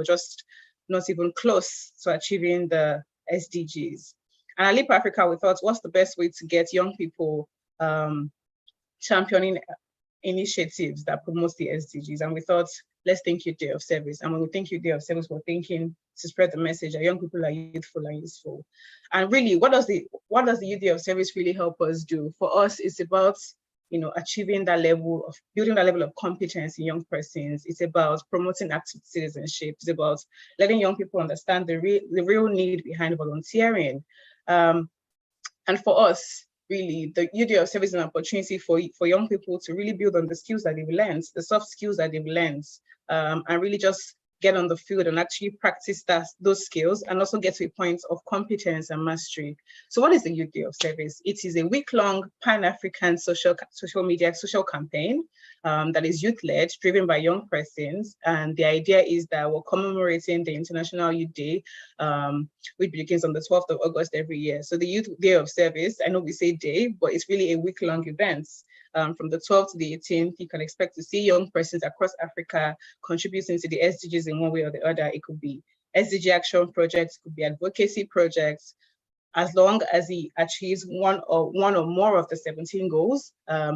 we're just not even close to achieving the SDGs. And at Leap Africa, we thought, what's the best way to get young people championing initiatives that promote the SDGs? And we thought, let's think Youth Day of Service. And when we think Youth Day of Service, we're thinking to spread the message that young people are youthful and useful. And really, what does the Youth Day of Service really help us do? For us, it's about achieving that level of building that level of competence in young persons. It's about promoting active citizenship. It's about letting young people understand the real need behind volunteering. And for us, really, the Youth Day of Service is an opportunity for young people to really build on the skills that they've learned, the soft skills that they've learned, and really just get on the field and actually practice those skills and also get to a point of competence and mastery. So what is the Youth Day of Service? It is a week-long Pan-African social campaign that is youth-led, driven by young persons. And the idea is that we're commemorating the International Youth Day, which begins on the 12th of August every year. So the Youth Day of Service, I know we say day, but it's really a week-long event. From the 12th to the 18th, you can expect to see young persons across Africa contributing to the SDGs in one way or the other. It could be SDG action projects, it could be advocacy projects. As long as he achieves one or more of the 17 goals,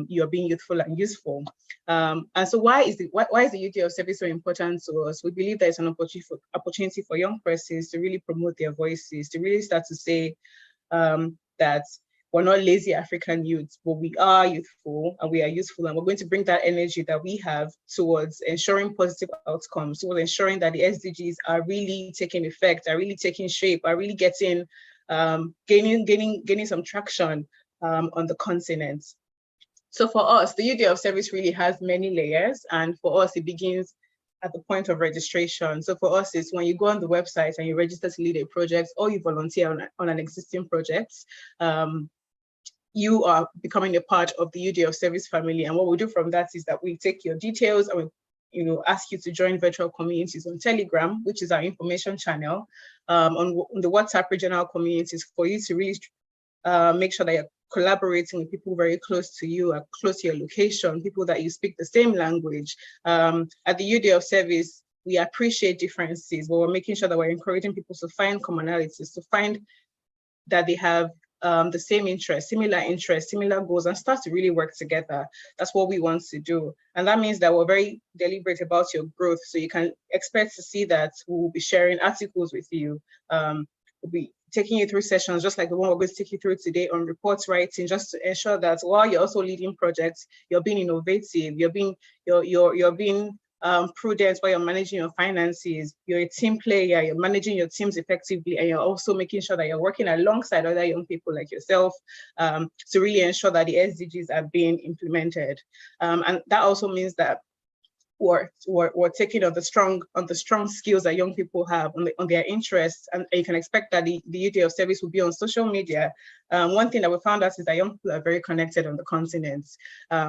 you are being youthful and useful. And so why is the Youth Day of Service so important to us? We believe that it's an opportunity for young persons to really promote their voices, to really start to say that we're not lazy African youths, but we are youthful and we are useful, and we're going to bring that energy that we have towards ensuring positive outcomes, towards ensuring that the SDGs are really taking effect, are really taking shape, are really getting gaining some traction on the continent. So for us, the Youth Day of Service really has many layers, and for us, it begins at the point of registration. So for us, it's when you go on the website and you register to lead a project or you volunteer on an existing project, you are becoming a part of the Youth Day of Service family. And what we do from that is that we take your details and we ask you to join virtual communities on Telegram, which is our information channel, on the WhatsApp regional communities, for you to really make sure that you're collaborating with people very close to you, close to your location, people that you speak the same language. At the Youth Day of Service, we appreciate differences, but we're making sure that we're encouraging people to find commonalities, to find that they have the same interests, similar goals, and start to really work together. That's what we want to do. And that means that we're very deliberate about your growth. So you can expect to see that we will be sharing articles with you. We'll be taking you through sessions, just like the one we're going to take you through today on reports writing, just to ensure that while you're also leading projects, you're being innovative, you're being prudent while you're managing your finances, you're a team player, you're managing your teams effectively, and you're also making sure that you're working alongside other young people like yourself to really ensure that the SDGs are being implemented. And that also means that we're taking on the strong skills that young people have, on their interests, and you can expect that the Youth Day of Service will be on social media. One thing that we found out is that young people are very connected on the continent.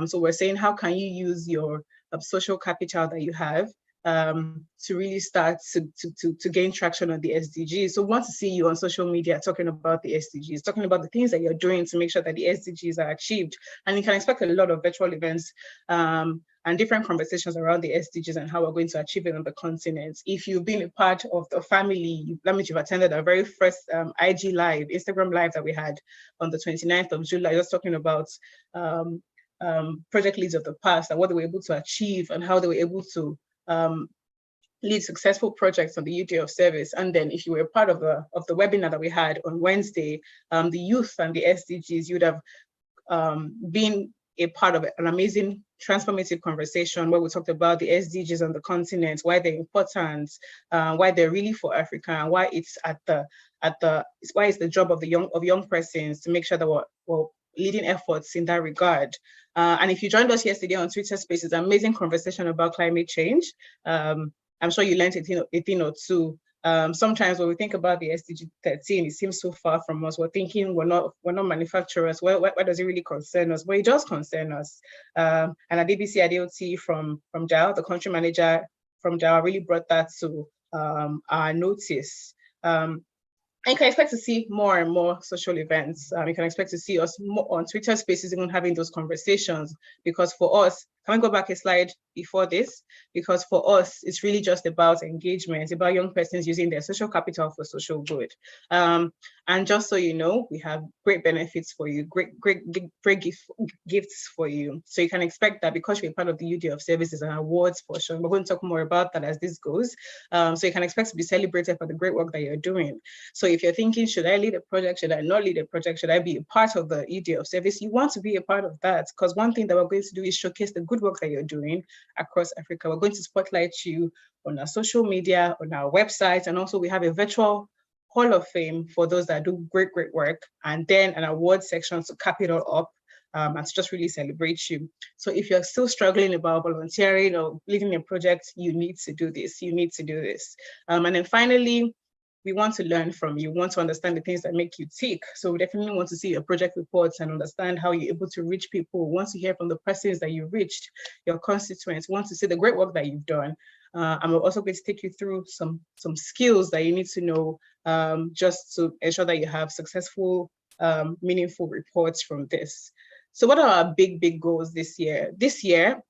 So we're saying, how can you use your social capital that you have to really start to gain traction on the SDGs? So we want to see you on social media talking about the SDGs, talking about the things that you're doing to make sure that the SDGs are achieved. And you can expect a lot of virtual events and different conversations around the SDGs and how we're going to achieve it on the continent. If you've been a part of the family, that means you've attended our very first Instagram live that we had on the 29th of July, just talking about project leads of the past and what they were able to achieve and how they were able to lead successful projects on the Youth Day of Service. And then if you were a part of the webinar that we had on Wednesday, the youth and the SDGs, you would have been a part of an amazing transformative conversation where we talked about the SDGs on the continent, why they're important, why they're really for Africa, and why it's why it's the job of young persons to make sure that we're leading efforts in that regard. And if you joined us yesterday on Twitter Spaces, amazing conversation about climate change. I'm sure you learned a thing or two. Sometimes when we think about the SDG 13, it seems so far from us. We're thinking we're not manufacturers. Why does it really concern us? Well, it does concern us. And Advocacy Adeoti from JAL, the country manager from JAL, really brought that to our notice. And you can expect to see more and more social events. You can expect to see us more on Twitter Spaces, even having those conversations, because for us, Can we go back a slide before this? Because for us, it's really just about engagement. It's about young persons using their social capital for social good. And just so you know, we have great benefits for you, great gifts for you. So you can expect that because you're part of the UD of Services and awards portion. We're going to talk more about that as this goes. So you can expect to be celebrated for the great work that you're doing. So if you're thinking, should I lead a project? Should I not lead a project? Should I be a part of the UD of Service? You want to be a part of that, because one thing that we're going to do is showcase the good work that you're doing across Africa. We're going to spotlight you on our social media, on our website, and also we have a virtual Hall of Fame for those that do great work, and then an award section to cap it all up and to just really celebrate you. So if you're still struggling about volunteering or leading a project, you need to do this. You need to do this. And then finally, we want to learn from you. We want to understand the things that make you tick. So we definitely want to see your project reports and understand how you're able to reach people. We want to hear from the persons that you reached, your constituents. We want to see the great work that you've done. And we're also going to take you through some skills that you need to know just to ensure that you have successful, meaningful reports from this. So what are our big goals this year? This year,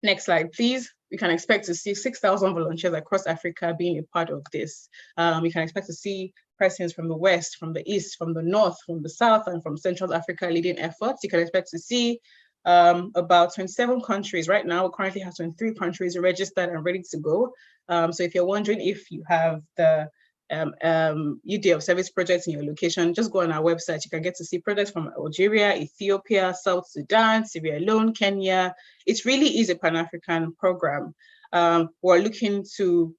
next slide, please. We can expect to see 6,000 volunteers across Africa being a part of this. We can expect to see persons from the West, from the East, from the North, from the South, and from Central Africa leading efforts. You can expect to see about 27 countries. Right now, we currently have 23 countries registered and ready to go. So if you're wondering if you have the UD of Service projects in your location, just go on our website. You can get to see projects from Algeria, Ethiopia, South Sudan, Sierra Leone, Kenya. It really is a Pan-African program. We're looking to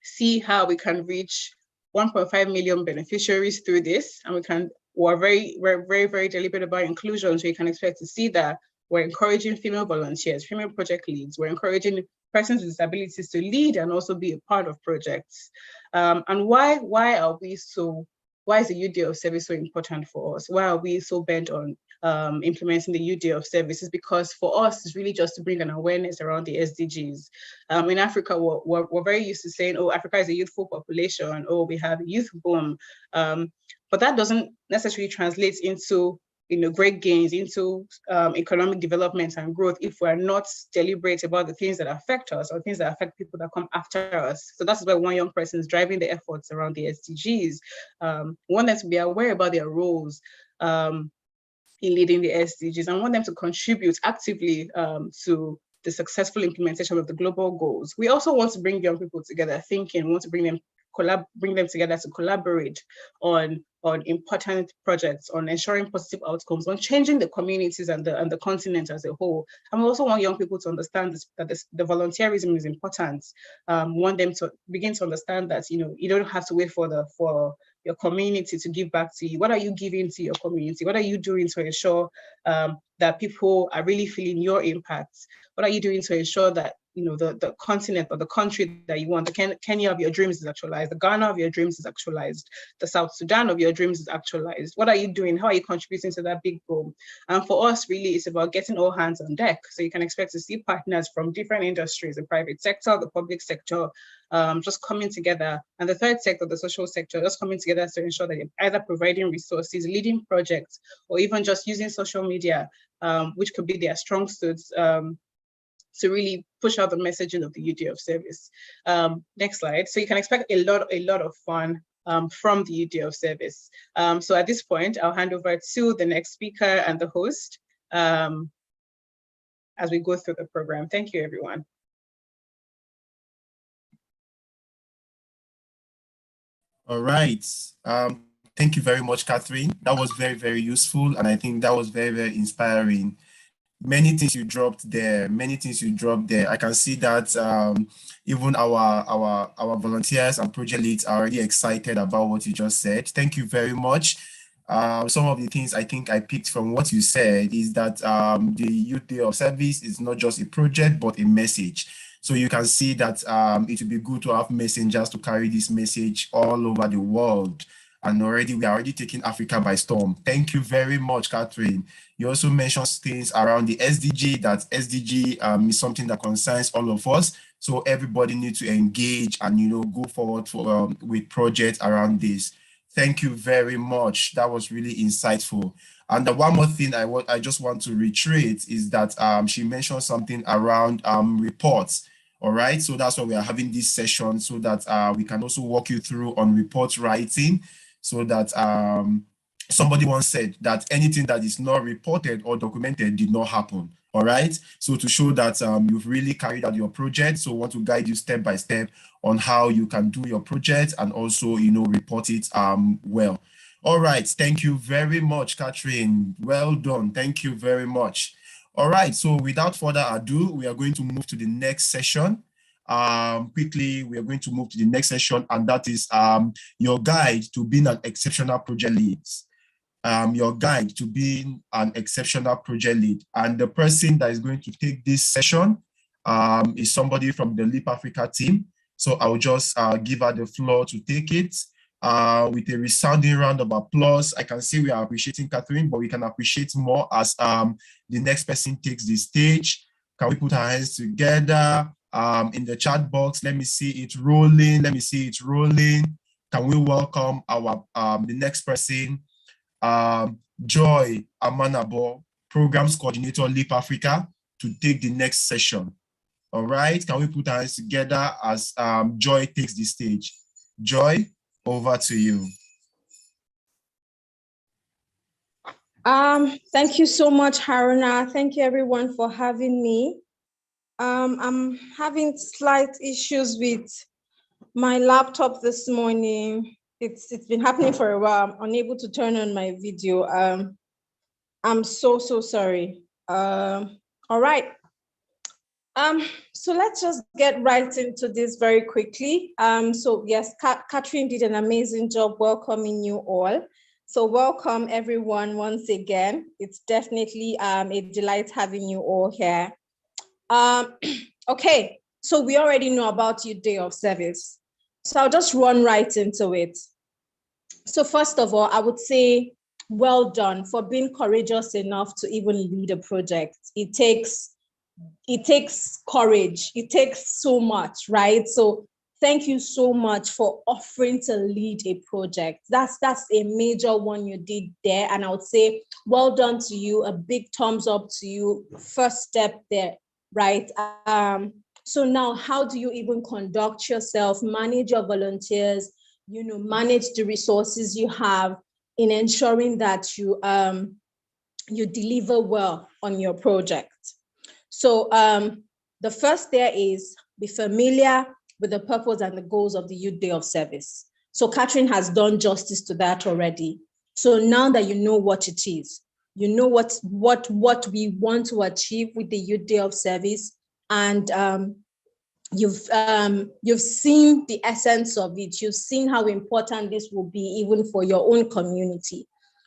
see how we can reach 1.5 million beneficiaries through this, and we're very deliberate about inclusion. So you can expect to see that we're encouraging female volunteers, female project leads. We're encouraging persons with disabilities to lead and also be a part of projects. And why is the UD of Service so important for us? Why are we so bent on implementing the UD of Service? Is because for us, it's really just to bring an awareness around the SDGs. In Africa, we're very used to saying, oh, Africa is a youthful population, oh, we have a youth boom. But that doesn't necessarily translate into great gains, into economic development and growth if we're not deliberate about the things that affect us or things that affect people that come after us. So that's why one young person is driving the efforts around the SDGs. We want them to be aware about their roles in leading the SDGs, and want them to contribute actively to the successful implementation of the global goals. We also want to bring young people together thinking, we want to bring them together to collaborate on important projects, on ensuring positive outcomes, on changing the communities and the continent as a whole. And we also want young people to understand that the volunteerism is important. Want them to begin to understand that you don't have to wait for your community to give back to you. What are you giving to your community? What are you doing to ensure that people are really feeling your impact? What are you doing to ensure that the continent or the country that you want, the Kenya of your dreams is actualized, the Ghana of your dreams is actualized, the South Sudan of your dreams is actualized? What are you doing? How are you contributing to that big goal? And for us, really, it's about getting all hands on deck. So you can expect to see partners from different industries, the private sector, the public sector, just coming together, and the third sector, the social sector, just coming together to ensure that you're either providing resources, leading projects, or even just using social media, which could be their strong suits, to really push out the messaging of the UD of Service. Next slide. So you can expect a lot of fun from the UD of Service. So at this point, I'll hand over to the next speaker and the host as we go through the program. Thank you, everyone. All right. Thank you very much, Catherine. That was very useful, and I think that was very inspiring. Many things you dropped there. I can see that even our volunteers and project leads are already excited about what you just said. Thank you very much. Some of the things I think I picked from what you said is that the Youth Day of Service is not just a project, but a message. So you can see that it would be good to have messengers to carry this message all over the world. And we are already taking Africa by storm. Thank you very much, Catherine. You also mentioned things around the SDG, that SDG is something that concerns all of us. So everybody needs to engage and go forward with projects around this. Thank you very much. That was really insightful. And the one more thing I just want to reiterate is that she mentioned something around reports. All right, so that's why we are having this session, so that we can also walk you through on report writing, so that somebody once said that anything that is not reported or documented did not happen. All right, so to show that you've really carried out your project, so we want to guide you step by step on how you can do your project and also, report it well. All right, thank you very much, Catherine. Well done. Thank you very much. All right, so without further ado, we are going to move to the next session. Quickly, we are going to move to the next session, and that is your guide to being an exceptional project lead. Your guide to being an exceptional project lead. And the person that is going to take this session is somebody from the Leap Africa team. So I'll just give her the floor to take it with a resounding round of applause. I can see we are appreciating Catherine, but we can appreciate more as the next person takes the stage. Can we put our hands together in the chat box? Let me see it rolling. Let me see it rolling. Can we welcome our the next person? Joy Amanabo, Programs Coordinator, Leap Africa, to take the next session. All right, can we put our hands together as Joy takes the stage? Joy, over to you. Thank you so much, Haruna. Thank you everyone for having me. I'm having slight issues with my laptop this morning. It's been happening for a while. I'm unable to turn on my video. I'm so sorry. All right. So let's just get right into this very quickly. So yes, Catherine did an amazing job welcoming you all. So welcome everyone once again. It's definitely a delight having you all here. Okay, so we already know about your day of service. So I'll just run right into it. So first of all, I would say, well done for being courageous enough to even lead a project. It takes courage. It takes so much, right? So thank you so much for offering to lead a project. That's a major one you did there. And I would say, well done to you, a big thumbs up to you, first step there, right? So now how do you even conduct yourself, manage your volunteers, manage the resources you have in ensuring that you deliver well on your project. So the first there is be familiar with the purpose and the goals of the Youth Day of Service. So Catherine has done justice to that already. So now that you know what it is, you know what we want to achieve with the Youth Day of Service, and you've seen the essence of it. You've seen how important this will be even for your own community.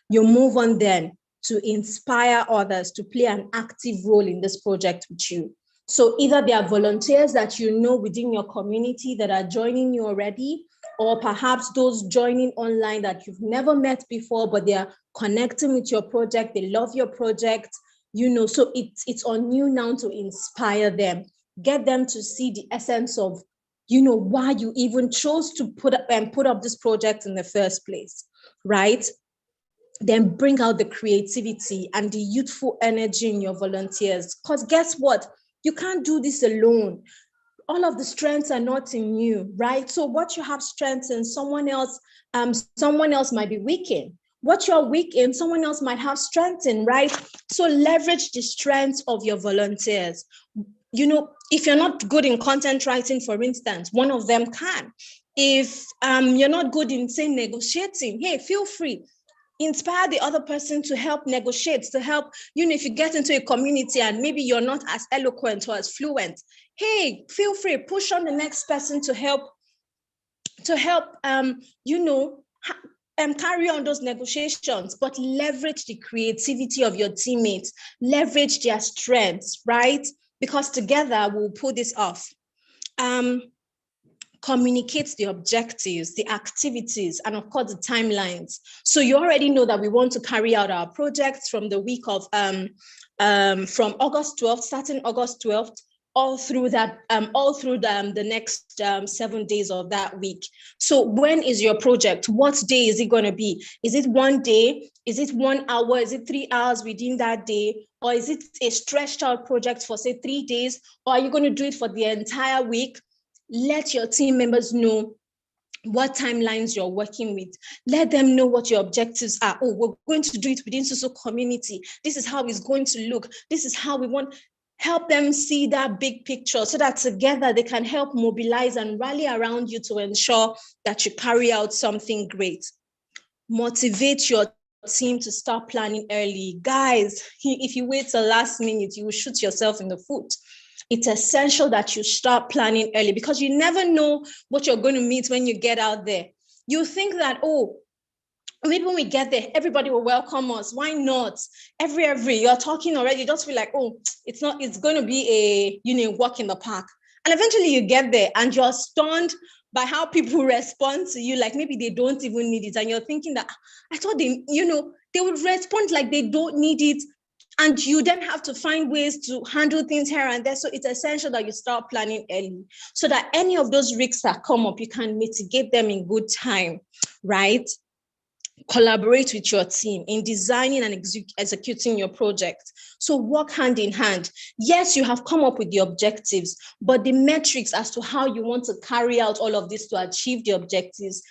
You move on then to inspire others to play an active role in this project with you. So either there are volunteers that you know within your community that are joining you already, or perhaps those joining online that you've never met before, but they are connecting with your project, they love your project, so it's on you now to inspire them, get them to see the essence of, why you even chose to put up this project in the first place, right? Then bring out the creativity and the youthful energy in your volunteers. Because guess what? You can't do this alone. All of the strengths are not in you, right? So what you have strengths in, someone else might be weak in. What you're weak in, someone else might have strength in, right? So leverage the strengths of your volunteers. If you're not good in content writing, for instance, one of them can. If you're not good in, say, negotiating, hey, feel free. Inspire the other person to help negotiate, to help, if you get into a community and maybe you're not as eloquent or as fluent, hey, feel free, push on the next person to help, carry on those negotiations, but leverage the creativity of your teammates, leverage their strengths, right? Because together we'll pull this off. Communicates the objectives, the activities, and of course the timelines. So you already know that we want to carry out our projects from the week of, from August 12th, starting August 12th all through the next 7 days of that week. So when is your project? What day is it going to be? Is it 1 day? Is it 1 hour? Is it 3 hours within that day? Or is it a stretched out project for, say, 3 days? Or are you going to do it for the entire week? Let your team members know what timelines you're working with. Let them know what your objectives are. Oh, we're going to do it within social community. This is how it's going to look. This is how we want. Help them see that big picture so that together they can help mobilize and rally around you to ensure that you carry out something great. Motivate your team to start planning early. Guys, if you wait till last minute, you will shoot yourself in the foot. It's essential that you start planning early because you never know what you're going to meet when you get out there. You think that, oh, maybe when we get there, everybody will welcome us. Why not? Every you're talking already, you just feel like, oh, it's going to be a, walk in the park. And eventually you get there and you're stunned by how people respond to you. Like maybe they don't even need it. And you're thinking that, I thought they would respond like they don't need it. And you then have to find ways to handle things here and there. So it's essential that you start planning early so that any of those risks that come up, you can mitigate them in good time, right? Collaborate with your team in designing and executing your project. So work hand in hand. Yes, you have come up with the objectives, but the metrics as to how you want to carry out all of this to achieve the objectives,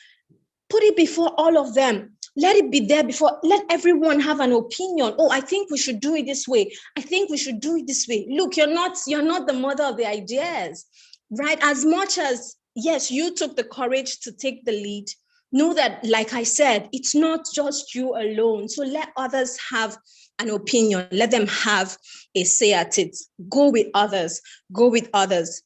put it before all of them. Let it be there before, let everyone have an opinion. Oh, I think we should do it this way. I think we should do it this way. Look, you're not the mother of the ideas, right? As much as, yes, you took the courage to take the lead, know that, like I said, it's not just you alone. So let others have an opinion. Let them have a say at it. Go with others. Go with others.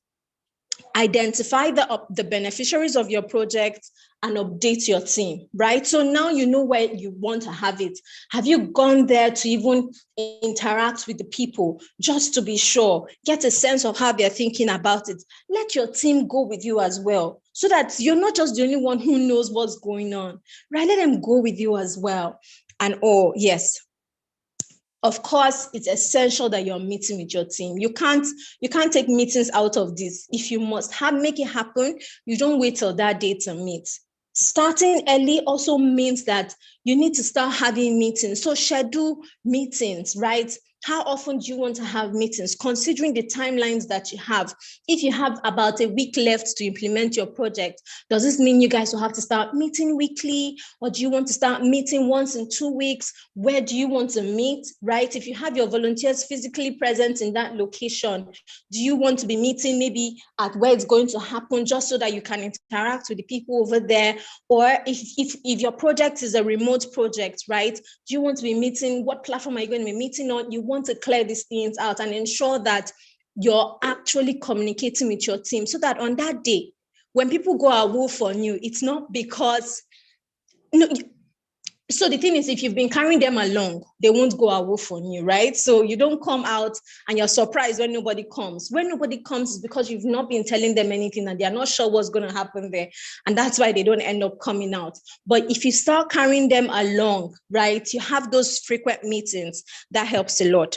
Identify the beneficiaries of your project and update your team, right? So now you know where you want to have it. Have you gone there to even interact with the people just to be sure, get a sense of how they're thinking about it? Let your team go with you as well, so that you're not just the only one who knows what's going on, right? Let them go with you as well. And oh, yes, of course, it's essential that you're meeting with your team. You can't take meetings out of this. If you must make it happen, you don't wait till that day to meet. Starting early also means that you need to start having meetings. So schedule meetings, right? How often do you want to have meetings, considering the timelines that you have? If you have about a week left to implement your project, does this mean you guys will have to start meeting weekly? Or do you want to start meeting once in 2 weeks? Where do you want to meet, right? If you have your volunteers physically present in that location, do you want to be meeting maybe at where it's going to happen, just so that you can interact with the people over there? Or if your project is a remote project, right? Do you want to be meeting? What platform are you going to be meeting on? You want to clear these things out and ensure that you're actually communicating with your team, so that on that day, when people go awoof on you, it's not because, so the thing is, if you've been carrying them along, they won't go awoof on you, right? So you don't come out and you're surprised when nobody comes. When nobody comes is because you've not been telling them anything and they're not sure what's going to happen there. And that's why they don't end up coming out. But if you start carrying them along, right, you have those frequent meetings, that helps a lot.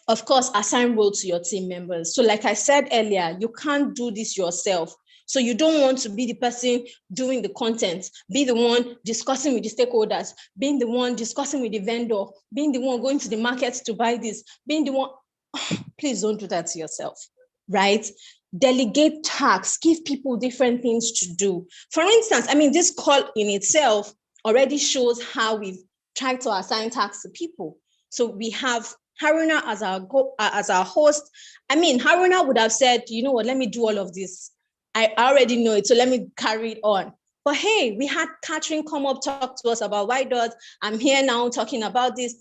Of course, assign roles to your team members. So like I said earlier, you can't do this yourself. So you don't want to be the person doing the content, be the one discussing with the stakeholders, being the one discussing with the vendor, being the one going to the market to buy this, being the one. Please don't do that to yourself, right? Delegate tasks, give people different things to do. For instance, this call in itself already shows how we've tried to assign tasks to people. So we have Haruna as our host. Haruna would have said, you know what, let me do all of this. I already know it, so let me carry it on. But hey, we had Catherine come up, talk to us about Ydos. I'm here now talking about this.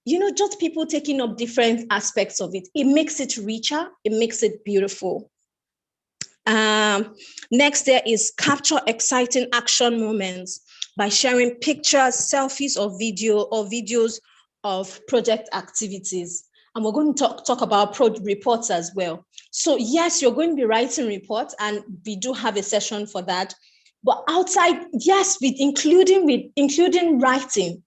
Just people taking up different aspects of it. It makes it richer. It makes it beautiful. Next, there is capture exciting action moments by sharing pictures, selfies, or videos of project activities. And we're going to talk about reports as well. So yes, you're going to be writing reports, and we do have a session for that. But outside, yes, including writing,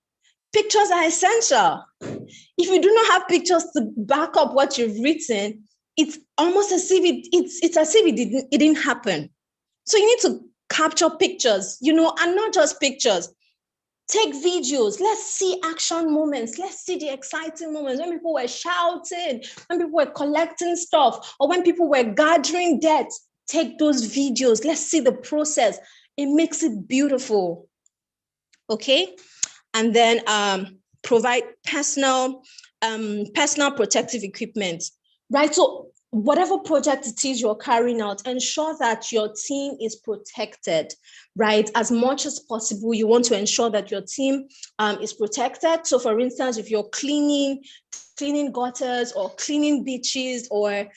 pictures are essential. If you do not have pictures to back up what you've written, it's almost as if it's as if it didn't happen. So you need to capture pictures, and not just pictures. Take videos. Let's see action moments. Let's see the exciting moments when people were shouting, when people were collecting stuff, or when people were gathering debt. Take those videos. Let's see the process. It makes it beautiful. Okay? And then provide personal protective equipment, right? So whatever project it is you're carrying out, ensure that your team is protected, right? As much as possible, you want to ensure that your team is protected. So for instance, if you're cleaning gutters or cleaning beaches, or,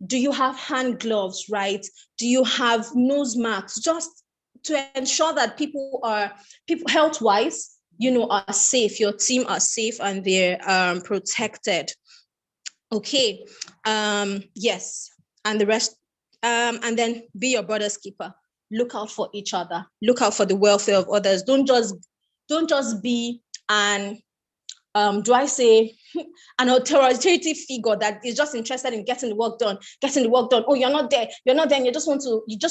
do you have hand gloves, right? Do you have nose masks? Just to ensure that people health-wise, are safe, your team are safe and they're protected. Okay, yes, and the rest, and then be your brother's keeper. Look out for each other. Look out for the welfare of others. Don't just be an an authoritative figure that is just interested in getting the work done. Oh, you're not there. And you just want to hit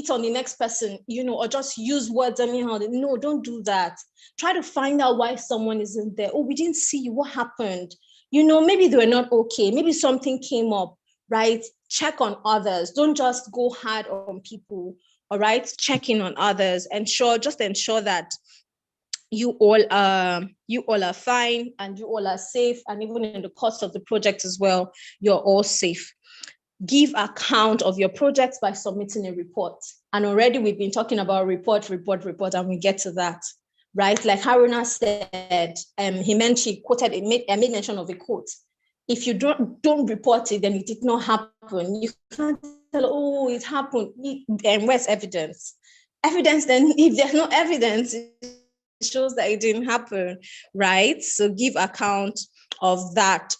on the next person, or just use words anyhow. No, don't do that. Try to find out why someone isn't there. Oh, we didn't see you. What happened? Maybe they were not okay. Maybe something came up, right? Check on others. Don't just go hard on people, all right? Check in on others. Ensure that you all are fine and you all are safe. And even in the course of the project as well, you're all safe. Give account of your projects by submitting a report. And already we've been talking about report, and we get to that. Right, like Haruna said, he made mention of a quote. If you don't report it, then it did not happen. You can't tell, oh, it happened. And where's evidence? Then if there's no evidence, it shows that it didn't happen, right? So give account of that.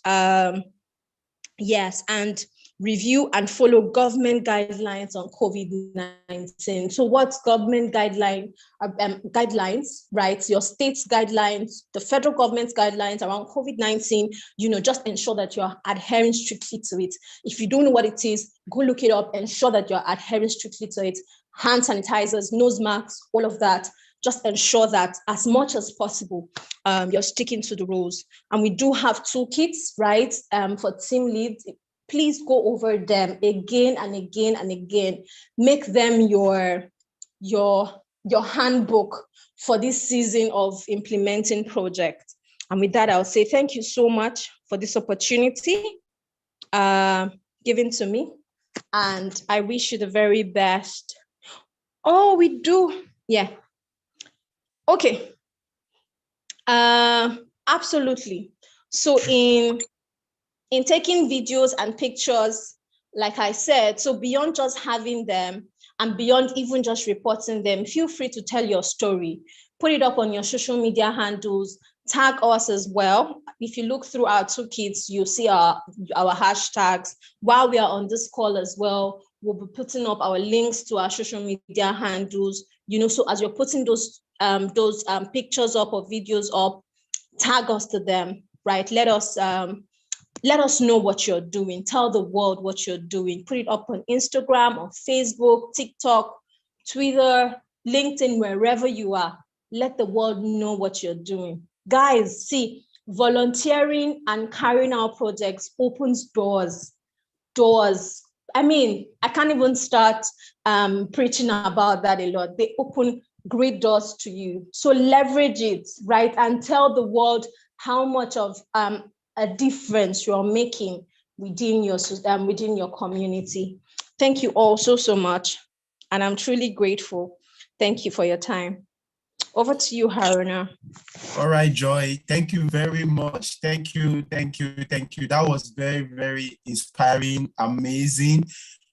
Yes, and review and follow government guidelines on COVID-19. So what's government guidelines, right? Your state's guidelines, the federal government's guidelines around COVID-19, just ensure that you're adhering strictly to it. If you don't know what it is, go look it up, ensure that you're adhering strictly to it. Hand sanitizers, nose masks, all of that. Just ensure that as much as possible, you're sticking to the rules. And we do have toolkits, right? For team leads. Please go over them again and again and again. Make them your handbook for this season of implementing projects. And with that, I'll say thank you so much for this opportunity given to me. And I wish you the very best. Oh, we do. Yeah. Okay. Absolutely. So in taking videos and pictures, like I said, so beyond just having them and beyond even just reporting them, feel free to tell your story. Put it up on your social media handles, tag us as well. If you look through our toolkits, you'll see our hashtags. While we are on this call as well, we'll be putting up our links to our social media handles. So as you're putting those pictures up or videos up, tag us to them, right? Let us know what you're doing. Tell the world what you're doing. Put it up on Instagram, on Facebook, TikTok, Twitter, LinkedIn, wherever you are. Let the world know what you're doing. Guys, see, volunteering and carrying out projects opens doors. I mean, I can't even start preaching about that a lot. They open great doors to you. So leverage it, right? And tell the world how much of a difference you're making within your community. Thank you all so much. And I'm truly grateful. Thank you for your time. Over to you, Haruna. All right, Joy. Thank you very much. Thank you. That was very, very inspiring, amazing,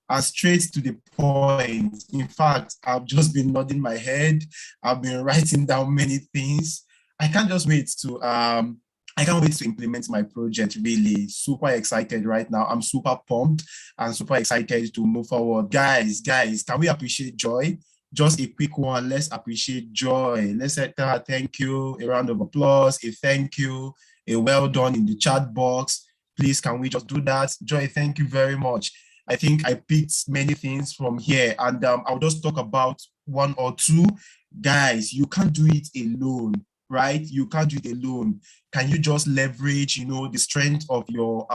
and straight to the point. In fact, I've just been nodding my head. I've been writing down many things. I can't wait to implement my project. Really super excited right now. I'm super pumped and super excited to move forward. Guys, can we appreciate Joy? Just a quick one. Let's appreciate Joy. Let's tell her thank you, a round of applause, a thank you, a well done in the chat box. Please, can we just do that? Joy, thank you very much. I think I picked many things from here, and I'll just talk about one or two. Guys, you can't do it alone, right? You can't do it alone. Can you just leverage, the strength of your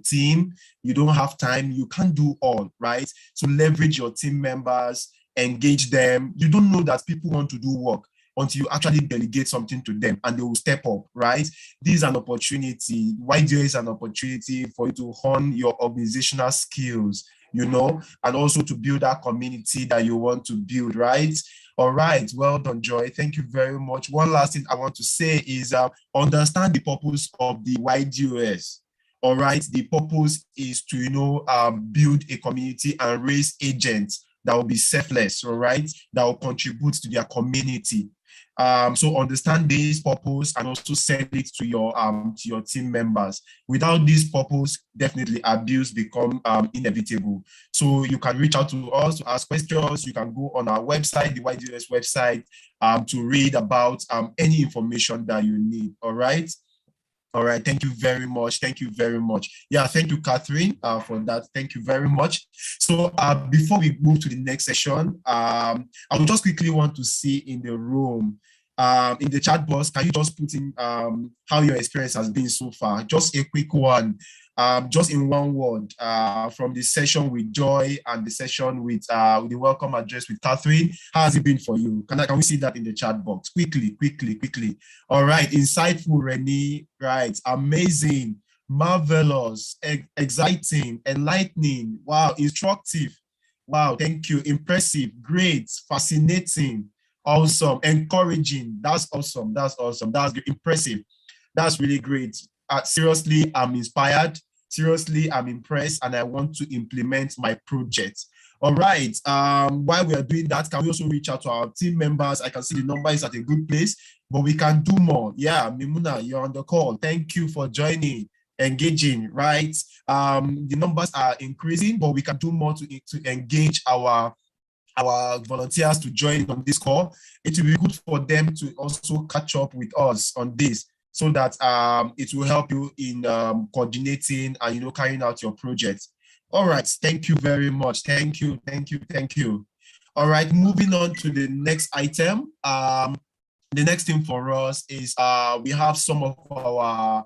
team? You don't have time. You can't do all, right? So leverage your team members, engage them. You don't know that people want to do work until you actually delegate something to them and they will step up, right? This is an opportunity. Why there is an opportunity for you to hone your organizational skills, and also to build that community that you want to build, right? All right, well done, Joy. Thank you very much. One last thing I want to say is understand the purpose of the YDOS. All right, the purpose is to, build a community and raise agents that will be selfless, all right, that will contribute to their community. So understand this purpose and also send it to your team members. Without this purpose, definitely abuse become inevitable. So you can reach out to us to ask questions. You can go on our website, the YDOS website, to read about any information that you need. All right. All right, thank you very much. Thank you very much. Yeah, thank you, Catherine, for that. Thank you very much. So before we move to the next session, I would just quickly want to see in the room, in the chat box, can you just put in how your experience has been so far? Just a quick one, just in one word, from the session with Joy and the session with the welcome address with Catherine. How has it been for you? Can we see that in the chat box? Quickly. All right, insightful, Renee, right, amazing, marvelous, exciting, enlightening, wow, instructive, wow, thank you, impressive, great, fascinating, awesome, encouraging, that's awesome, that's good, impressive, that's really great. Seriously, I'm inspired. Seriously, I'm impressed, and I want to implement my project. All right. While we are doing that, can we also reach out to our team members? I can see the number is at a good place, but we can do more. Yeah, Mimuna, you're on the call. Thank you for joining, engaging, right? The numbers are increasing, but we can do more to engage our volunteers to join on this call. It will be good for them to also catch up with us on this, so that it will help you in coordinating and carrying out your project. All right, thank you very much. Thank you. All right, moving on to the next item. The next thing for us is we have some of our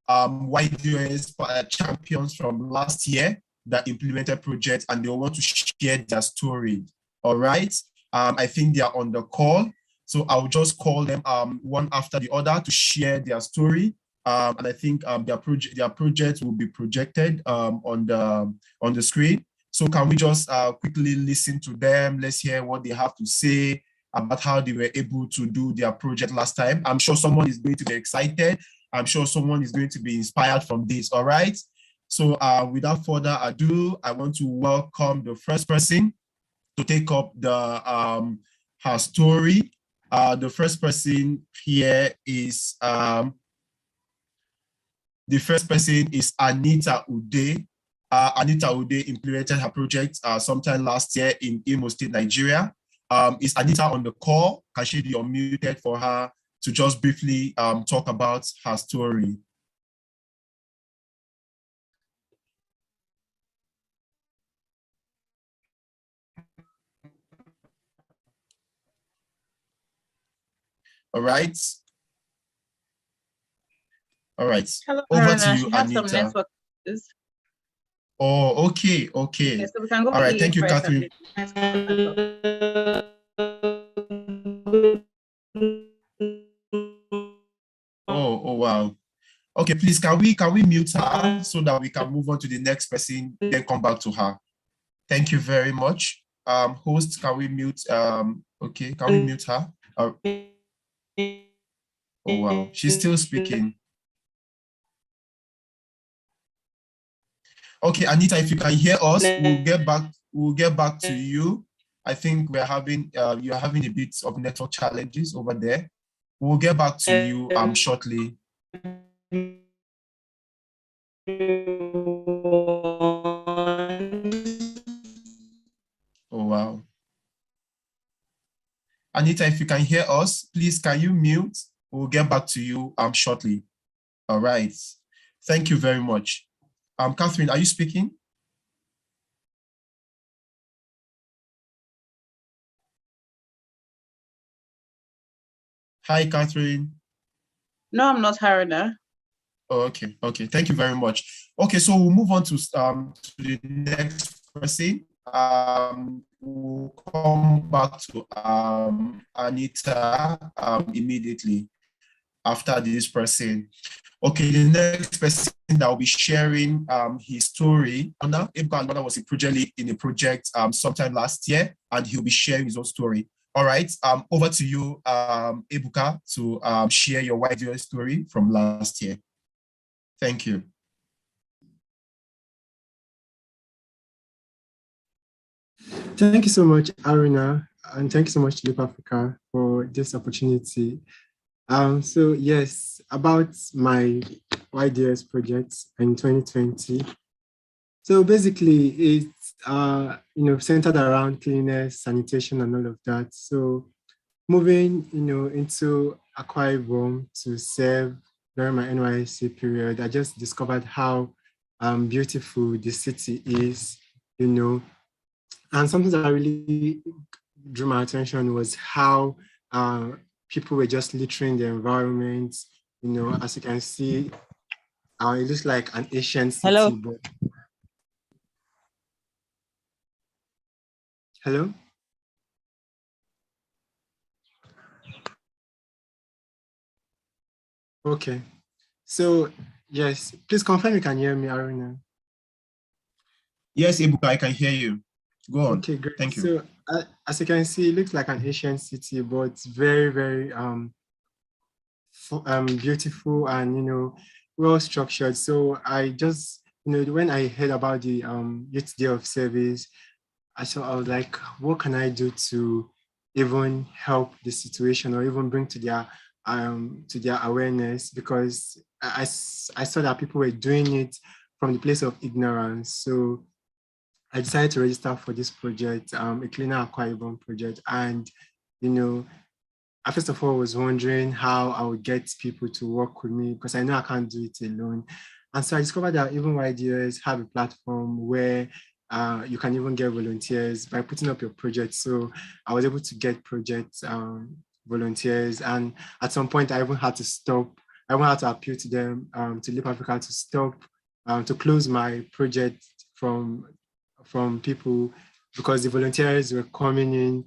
YDOS champions from last year that implemented projects, and they want to share their story. All right, I think they are on the call. So I'll just call them one after the other to share their story. And I think their project will be projected on the screen. So can we just quickly listen to them? Let's hear what they have to say about how they were able to do their project last time. I'm sure someone is going to be excited. I'm sure someone is going to be inspired from this. All right. So without further ado, I want to welcome the first person to take up her story. The first person here is Anita Ude. Anita Ude implemented her project sometime last year in Imo State, Nigeria. Is Anita on the call? Can she be unmuted for her to just briefly talk about her story? All right. All right. Hello, over to you, she has Anita. some network issues. Oh, okay. Okay, so we can go. All right, thank you, Catherine. Oh, wow. Okay, please, can we mute her so that we can move on to the next person, then come back to her? Thank you very much. Host, can we mute? Okay, can we mute her? Oh, wow, she's still speaking. Okay, Anita, if you can hear us, we'll get back to you. I think you're having a bit of network challenges over there. We'll get back to you shortly. Oh, wow. Anita, if you can hear us, please, can you mute? We'll get back to you shortly. All right. Thank you very much. Catherine, are you speaking? Hi, Catherine. No, I'm not Harina. Oh, okay. Okay. Thank you very much. Okay, so we'll move on to the next person. We'll come back to Anita immediately after this person. Okay, the next person that will be sharing his story. Ebuka was in a project sometime last year, and he'll be sharing his own story. All right, over to you, Ebuka, to share your Ydos story from last year. Thank you. Thank you so much, Aruna, and thank you so much to Leap Africa for this opportunity. So yes, about my Ydos project in 2020. So basically, it's centered around cleanliness, sanitation, and all of that. So moving into Akwa Ibom to serve during my NYSC period, I just discovered how beautiful the city is, and something that really drew my attention was how people were just littering the environment. As you can see, it looks like an ancient city. Hello. Hello? Okay. So, yes, please confirm you can hear me, Aruna. Yes, Ebuka, I can hear you. Go on. Okay, great. Thank you. So, as you can see, it looks like an ancient city, but very, very beautiful and, well structured. So I just, when I heard about the Youth Day of Service, I was like, what can I do to even help the situation or even bring to their awareness? Because I saw that people were doing it from the place of ignorance. So I decided to register for this project, a Cleaner Akwa Ibom project. And, I first of all was wondering how I would get people to work with me because I know I can't do it alone. And so I discovered that even Ydos have a platform where you can even get volunteers by putting up your project. So I was able to get project volunteers. And at some point, I even had to stop. I even had to appeal to them, to Leap Africa, to stop, to close my project from people because the volunteers were coming in,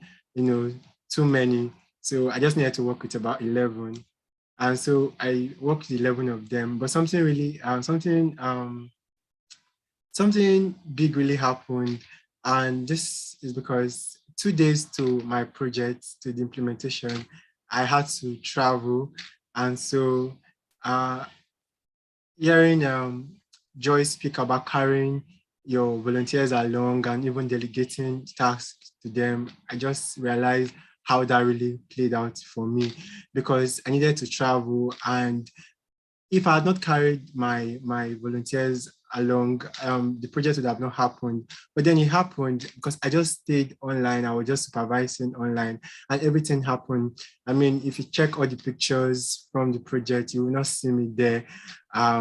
too many. So I just needed to work with about 11. And so I worked with 11 of them, but something really, something big really happened. And this is because 2 days to my project, to the implementation, I had to travel. And so hearing Joy speak about carrying your volunteers along and even delegating tasks to them, I just realized how that really played out for me because I needed to travel. And if I had not carried my volunteers along, the project would have not happened. But then it happened because I just stayed online. I was just supervising online and everything happened. I mean, if you check all the pictures from the project, you will not see me there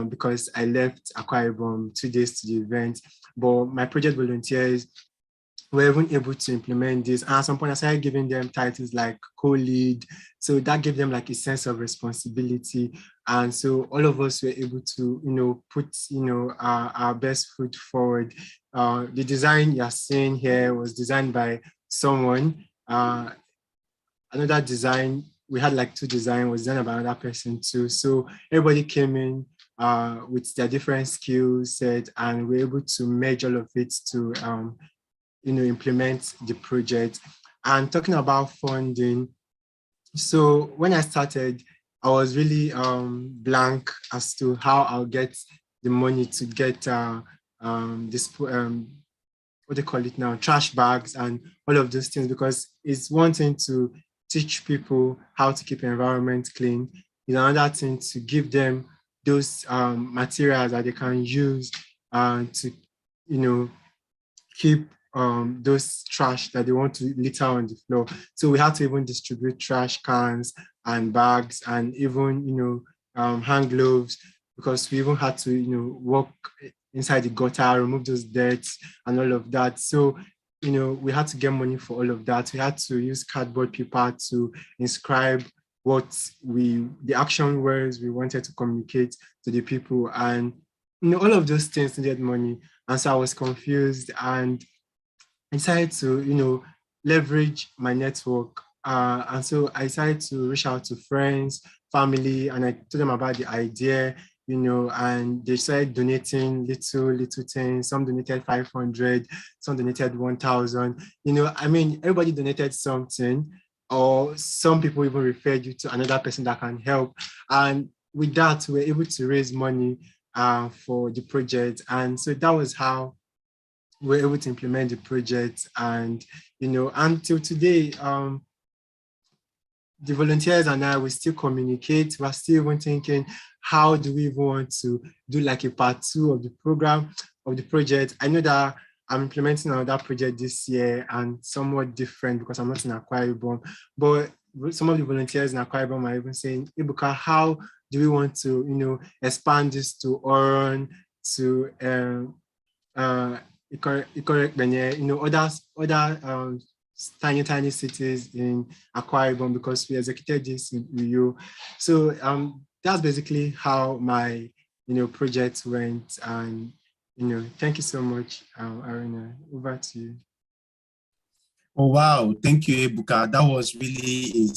because I left Akwa Ibom 2 days to the event. But my project volunteers were even able to implement this. And at some point, I started giving them titles like co-lead. So that gave them like a sense of responsibility. And so all of us were able to, put, our best foot forward. The design you're seeing here was designed by someone. Another design, we had like 2 designs, was designed by another person too. So everybody came in with their different skill set and we're able to merge all of it to implement the project. And talking about funding, so when I started, I was really blank as to how I'll get the money to get this, what they call it now, trash bags and all of those things, because it's one thing to teach people how to keep the environment clean. It's another thing to give them those materials that they can use to, keep those trash that they want to litter on the floor. So we had to even distribute trash cans and bags and even, hand gloves, because we even had to, work inside the gutter, remove those debts and all of that. So, we had to get money for all of that. We had to use cardboard paper to inscribe the action words we wanted to communicate to the people. And, all of those things needed money. And so I was confused, and I decided to, leverage my network. And so I decided to reach out to friends, family, and I told them about the idea, and they started donating little things. Some donated 500, some donated 1,000. Everybody donated something, or some people even referred you to another person that can help. And with that, we were able to raise money for the project. And so that was how we were able to implement the project. And, until today, the volunteers and I, we still communicate. We're still even thinking, how do we even want to do like a part 2 of the program, of the project? I know that I'm implementing another project this year and somewhat different because I'm not in Akwa Ibom, but some of the volunteers in Akwa Ibom are even saying, Ibuka, how do we want to, expand this to Oron, to other tiny cities in Akwa Ibom, because we executed this in Uyo. So that's basically how my project went. And thank you so much, Arena. Over to you. Oh wow, thank you, Ebuka. That was really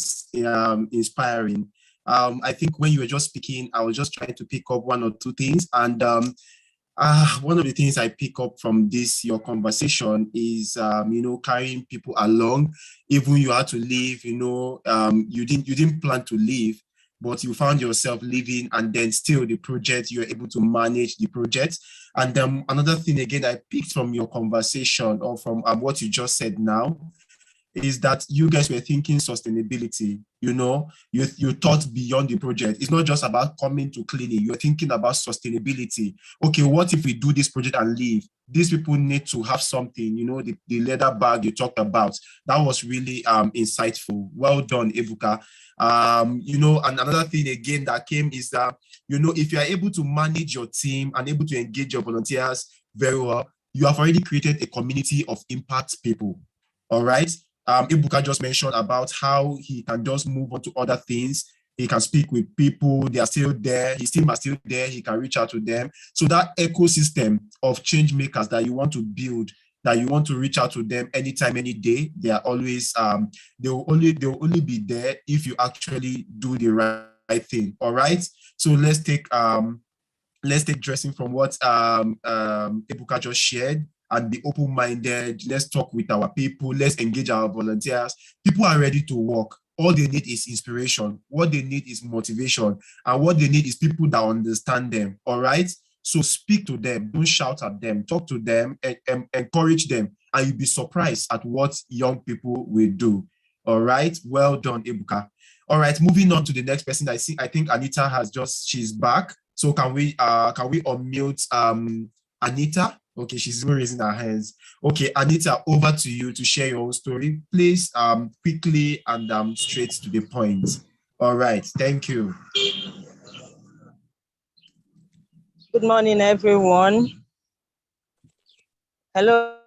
inspiring. I think when you were just speaking, I was just trying to pick up one or two things, and one of the things I pick up from your conversation is, carrying people along. Even you had to leave, you didn't plan to leave, but you found yourself leaving, and then still the project, you were able to manage the project. And then another thing again I picked from your conversation, or from what you just said now, is that you guys were thinking sustainability. You thought beyond the project. It's not just about coming to cleaning. You're thinking about sustainability. Okay, what if we do this project and leave? These people need to have something, the leather bag you talked about. That was really insightful. Well done, Ebuka. And another thing again that came is that, if you are able to manage your team and able to engage your volunteers very well, you have already created a community of impact people. All right. Ibuka just mentioned about how he can just move on to other things. He can speak with people, they are still there, his team are still there, he can reach out to them. So that ecosystem of change makers that you want to build, that you want to reach out to them anytime, any day, they are always, they will only be there if you actually do the right thing. All right. So let's take dressing from what Ebuka just shared, and be open-minded. Let's talk with our people. Let's engage our volunteers. People are ready to work. All they need is inspiration. What they need is motivation. And what they need is people that understand them. All right? So speak to them. Don't shout at them. Talk to them and encourage them. And you'll be surprised at what young people will do. All right? Well done, Ebuka. All right, moving on to the next person. I think Anita she's back. So can we unmute Anita? Okay, she's even raising her hands. Okay, Anita, over to you to share your own story. Please, quickly and straight to the point. All right, thank you. Good morning, everyone. Hello.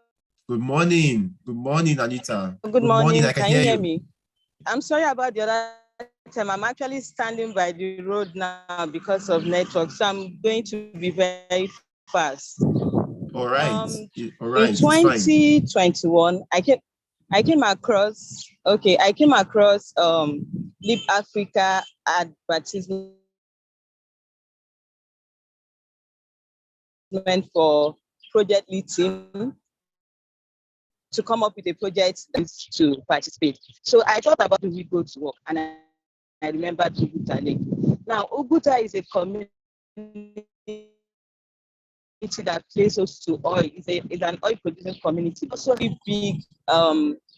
Good morning. Good morning, Anita. Good morning. I can you hear me? I'm sorry about the other time. I'm actually standing by the road now because of network, so I'm going to be very fast. All right. All right. In 2021, I came across Leap Africa advertisement for project lead team to come up with a project to participate. So I thought about, do we go to work? And I remembered Uguta Lake. Now, Uguta is a community that places to oil. It's an oil producing community. Also a big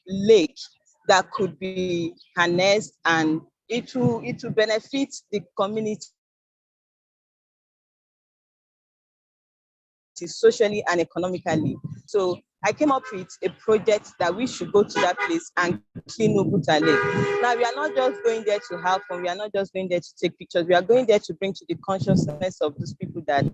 lake that could be harnessed, and it will benefit the community socially and economically. So I came up with a project that we should go to that place and clean Uguta Lake. Now, we are not just going there to have fun. We are not just going there to take pictures. We are going there to bring to the consciousness of those people that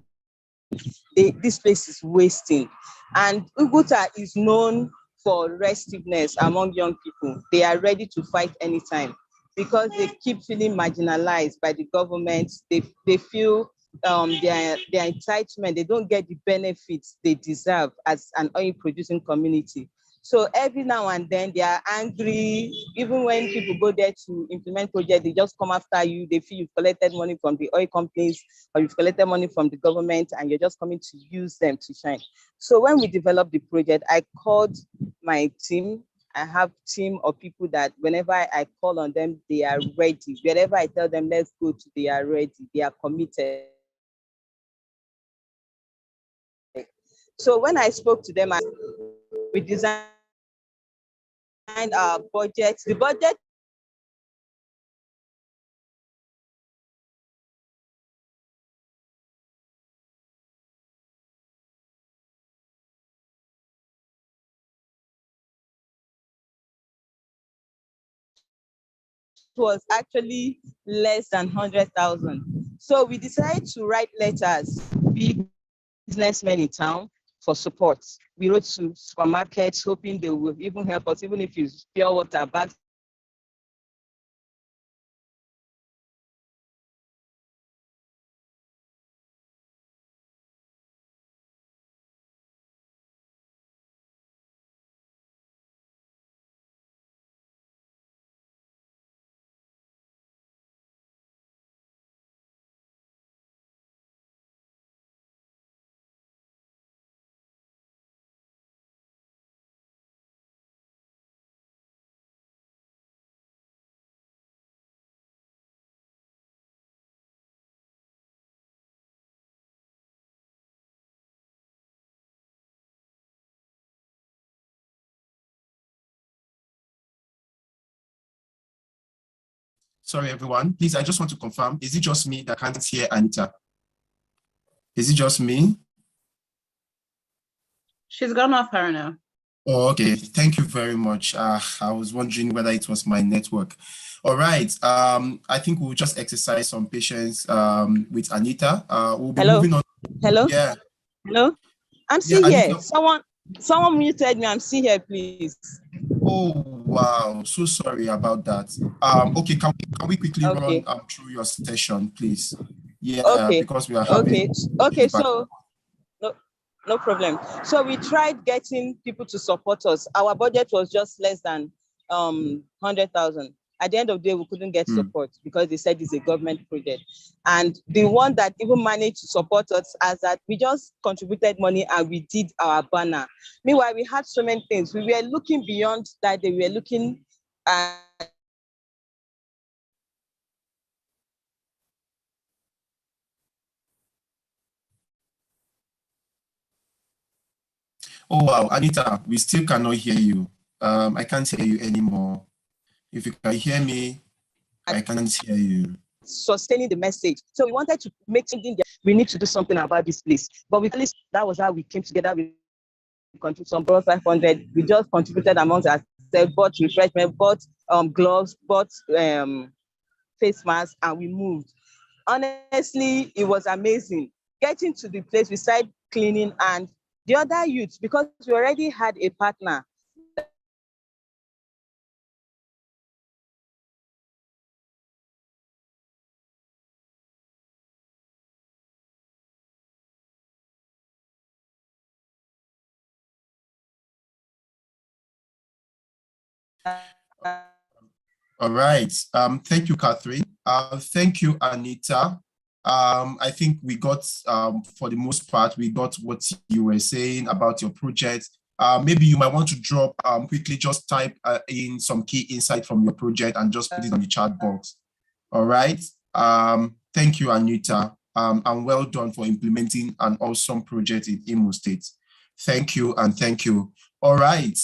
this place is wasting. And Uguta is known for restiveness among young people. They are ready to fight anytime because they keep feeling marginalized by the government. They feel their entitlement, they don't get the benefits they deserve as an oil producing community. So every now and then they are angry. Even when people go there to implement projects, they just come after you. They feel you've collected money from the oil companies or you've collected money from the government and you're just coming to use them to shine. So when we developed the project, I called my team. I have a team of people that whenever I call on them, they are ready. Wherever I tell them, let's go to, they are ready. They are committed. So when I spoke to them, we designed our budget. The budget was actually less than 100,000. So we decided to write letters, big businessmen in town for support. We wrote to supermarkets hoping they will even help us, even if it's pure water bags. Sorry, everyone. Please, I just want to confirm. Is it just me that can't hear Anita? Is it just me? She's gone off her now. Oh, okay. Thank you very much. I was wondering whether it was my network. All right. I think we'll just exercise some patience with Anita. We'll be moving on. Hello? Yeah. Hello? I'm still here. Anita. Someone muted me. I'm still here, please. Oh, wow. So sorry about that. Okay, can we quickly run through your session, please? Yeah, okay. Because we are having okay. So no problem. So we tried getting people to support us. Our budget was just less than 100,000. At the end of the day, we couldn't get support because they said it's a government project. And the one that even managed to support us as that we just contributed money and we did our banner. Meanwhile, we had so many things. We were looking beyond that. They were looking at Oh, wow. Anita, we still cannot hear you. I can't hear you anymore. If you can hear me, I can't hear you. Sustaining the message. So we wanted to make something, we need to do something about this place. But at least that was how we came together. We contributed some 500. We just contributed amongst ourselves, bought refreshment, bought gloves, bought face masks, and we moved. Honestly, it was amazing. Getting to the place, we started cleaning, and the other youths, because we already had a partner. All right. Thank you, Catherine. Thank you, Anita. I think we got, for the most part, we got what you were saying about your project. Maybe you might want to drop quickly, just type in some key insight from your project and just put it on the chat box. All right. Thank you, Anita. And well done for implementing an awesome project in Imo State. Thank you and thank you. All right.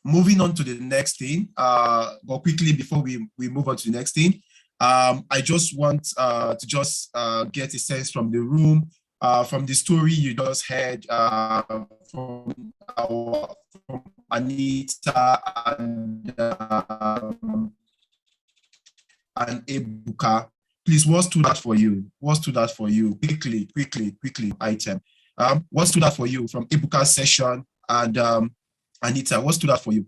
Moving on to the next thing, but quickly before we move on to the next thing, I just want to just get a sense from the room, from the story you just heard from Anita and Ebuka. Please, what stood out for you? What stood out for you? Quickly, item. What stood out for you from Ebuka's session and Anita? What stood out for you?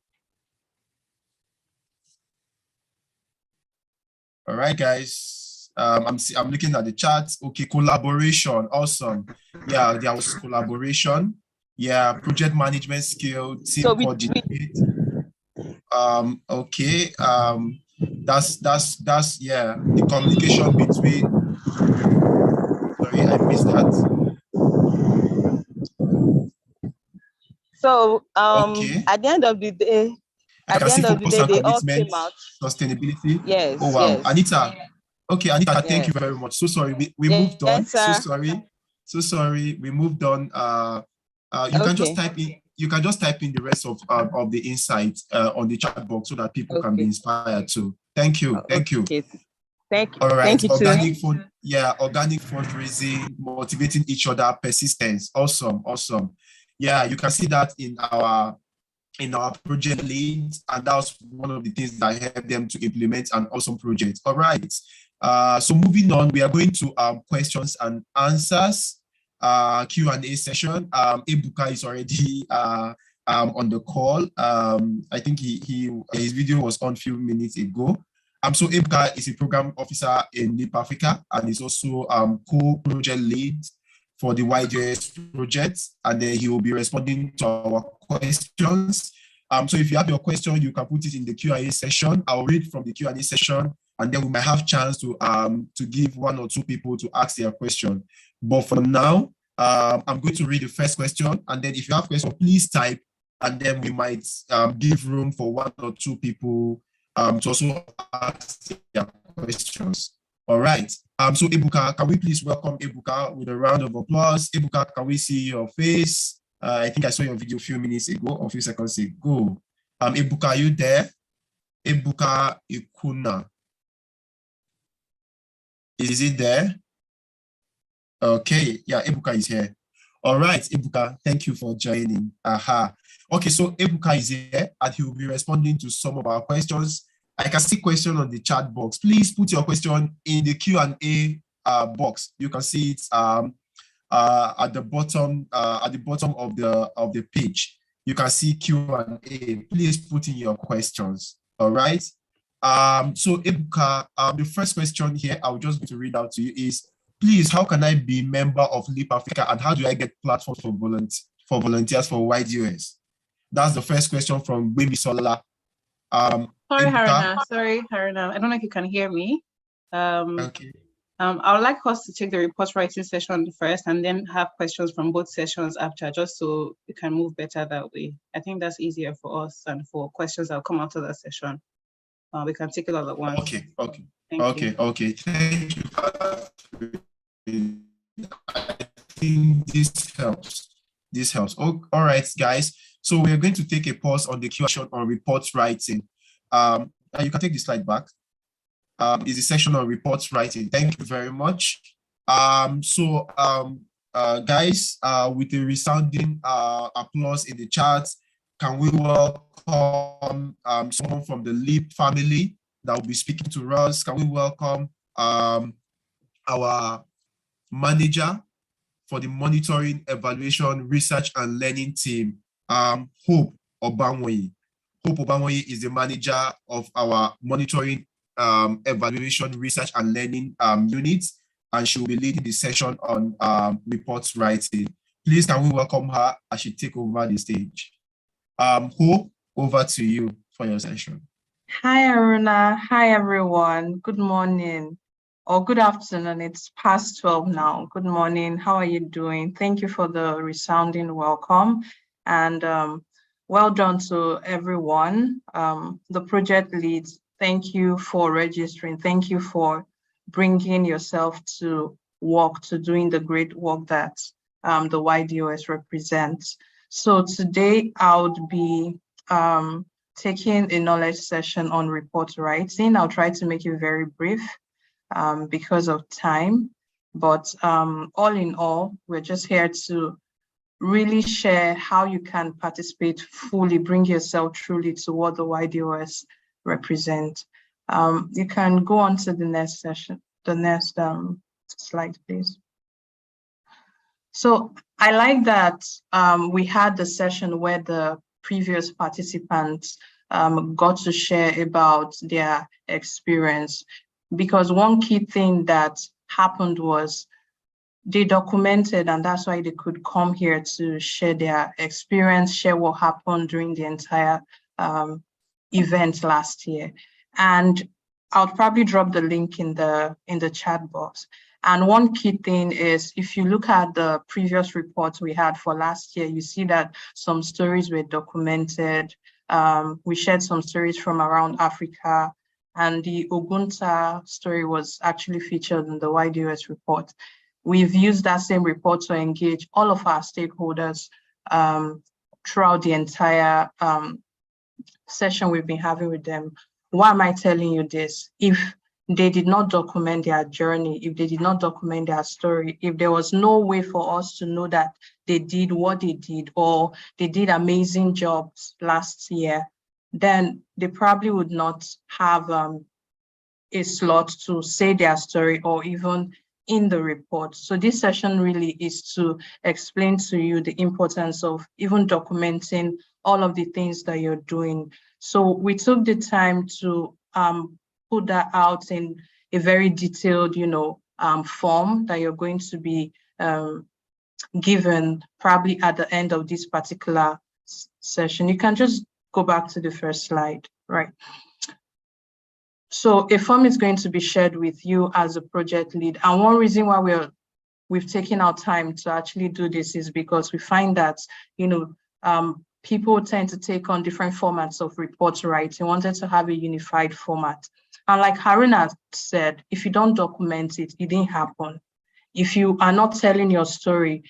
All right, guys. I'm looking at the chat. Okay, collaboration. Awesome. Yeah, there was collaboration. Yeah, project management skill, team coordinate. Okay. That's yeah, the communication between. Sorry, I missed that. So Okay. at the end of the day, they all came out. Sustainability. Yes. Oh wow, yes. Anita. Okay, Anita, Yes. thank you very much. So sorry, we moved on. Sir. So sorry, we moved on. You can just type in. You can just type in the rest of the insights on the chat box so that people can be inspired too. Thank you. Thank you. Thank you. All right. Thank you organic too. fund. Yeah, organic fundraising, motivating each other, persistence. Awesome. Yeah, you can see that in our project leads, and that's one of the things that help them to implement an awesome project. All right. So moving on, we are going to questions and answers, Q&A session. Ebuka is already on the call. I think his video was on a few minutes ago. So Ebuka is a program officer in NIP Africa and is also co-project lead for the YDS project, and then he will be responding to our questions. So if you have your question, you can put it in the Q&A session. I'll read from the Q&A session, and then we might have chance to give one or two people to ask their question. But for now, I'm going to read the first question, and then if you have questions, please type, and then we might give room for one or two people to also ask their questions. All right. So Ebuka, can we please welcome Ebuka with a round of applause? Ebuka, can we see your face? I think I saw your video a few minutes ago, or a few seconds ago. Ebuka, are you there? Ebuka Ikuna. Is it there? Okay, yeah, Ebuka is here. All right, Ebuka, thank you for joining. Okay, so Ebuka is here and he will be responding to some of our questions. I can see question on the chat box. Please put your question in the Q&A box. You can see it at the bottom of the page. You can see Q&A. Please put in your questions. All right. So Ebuka, the first question here, I'll just going to read out to you is, please, how can I be a member of LEAP Africa and how do I get platforms for volunteers for YDOS? That's the first question from Baby Sola. Sorry, Haruna. I don't know if you can hear me. Okay. I would like us to take the report writing session first and then have questions from both sessions after, just so we can move better that way. I think that's easier for us, and for questions that will come out of that session, we can take it all at once. Okay. Thank you. Thank you. I think this helps. Oh, all right, guys. So we're going to take a pause on the Q&A on report writing. And you can take the slide back. Is the section on reports writing. Thank you very much. Guys, with a resounding applause in the chat, can we welcome someone from the LEAP family that will be speaking to us? Can we welcome our manager for the monitoring, evaluation, research, and learning team, Hope Obanwoye. Hope Obanwoye is the manager of our monitoring, evaluation, research, and learning units, and she will be leading the session on reports writing. Please, can we welcome her as she take over the stage? Hope, over to you for your session. Hi, Aruna. Hi, everyone. Good morning or good afternoon. It's past 12 now. Good morning. How are you doing? Thank you for the resounding welcome, and well done to everyone. The project leads, thank you for registering. Thank you for bringing yourself to work, to doing the great work that the YDOS represents. So today I would be taking a knowledge session on report writing. I'll try to make it very brief because of time, but all in all, we're just here to really share how you can participate fully, bring yourself truly to what the YDOS represent. You can go on to the next the next slide, please. So I like that we had the session where the previous participants got to share about their experience, because one key thing that happened was they documented, and that's why they could come here to share their experience, share what happened during the entire event last year. And I'll probably drop the link in the chat box. And one key thing is, if you look at the previous reports we had for last year, you see that some stories were documented. We shared some stories from around Africa, and the Ogunta story was actually featured in the YDS report. We've used that same report to engage all of our stakeholders throughout the entire session we've been having with them. Why am I telling you this? If they did not document their journey, if they did not document their story, if there was no way for us to know that they did what they did, or they did amazing jobs last year, then they probably would not have a slot to say their story or even in the report. So this session really is to explain to you the importance of even documenting all of the things that you're doing. So we took the time to put that out in a very detailed, form that you're going to be given probably at the end of this particular session. You can just go back to the first slide, right? So a form is going to be shared with you as a project lead. And one reason why we've taken our time to actually do this is because we find that, people tend to take on different formats of report writing. We wanted to have a unified format. And like Haruna said, if you don't document it, it didn't happen. If you are not telling your story,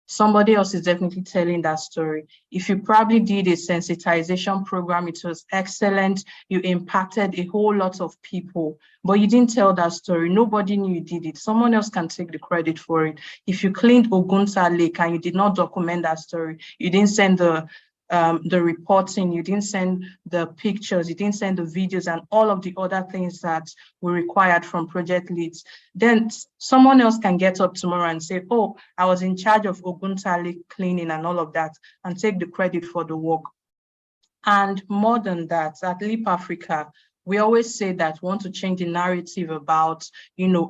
somebody else is definitely telling that story. If you probably did a sensitization program, it was excellent. You impacted a whole lot of people, but you didn't tell that story. Nobody knew you did it. Someone else can take the credit for it. If you cleaned Ogunta Lake and you did not document that story, you didn't send the reporting, you didn't send the pictures, you didn't send the videos and all of the other things that were required from project leads, then someone else can get up tomorrow and say, oh, I was in charge of Ogunta Lake cleaning and all of that, and take the credit for the work. And more than that, at Leap Africa, we always say that we want to change the narrative about,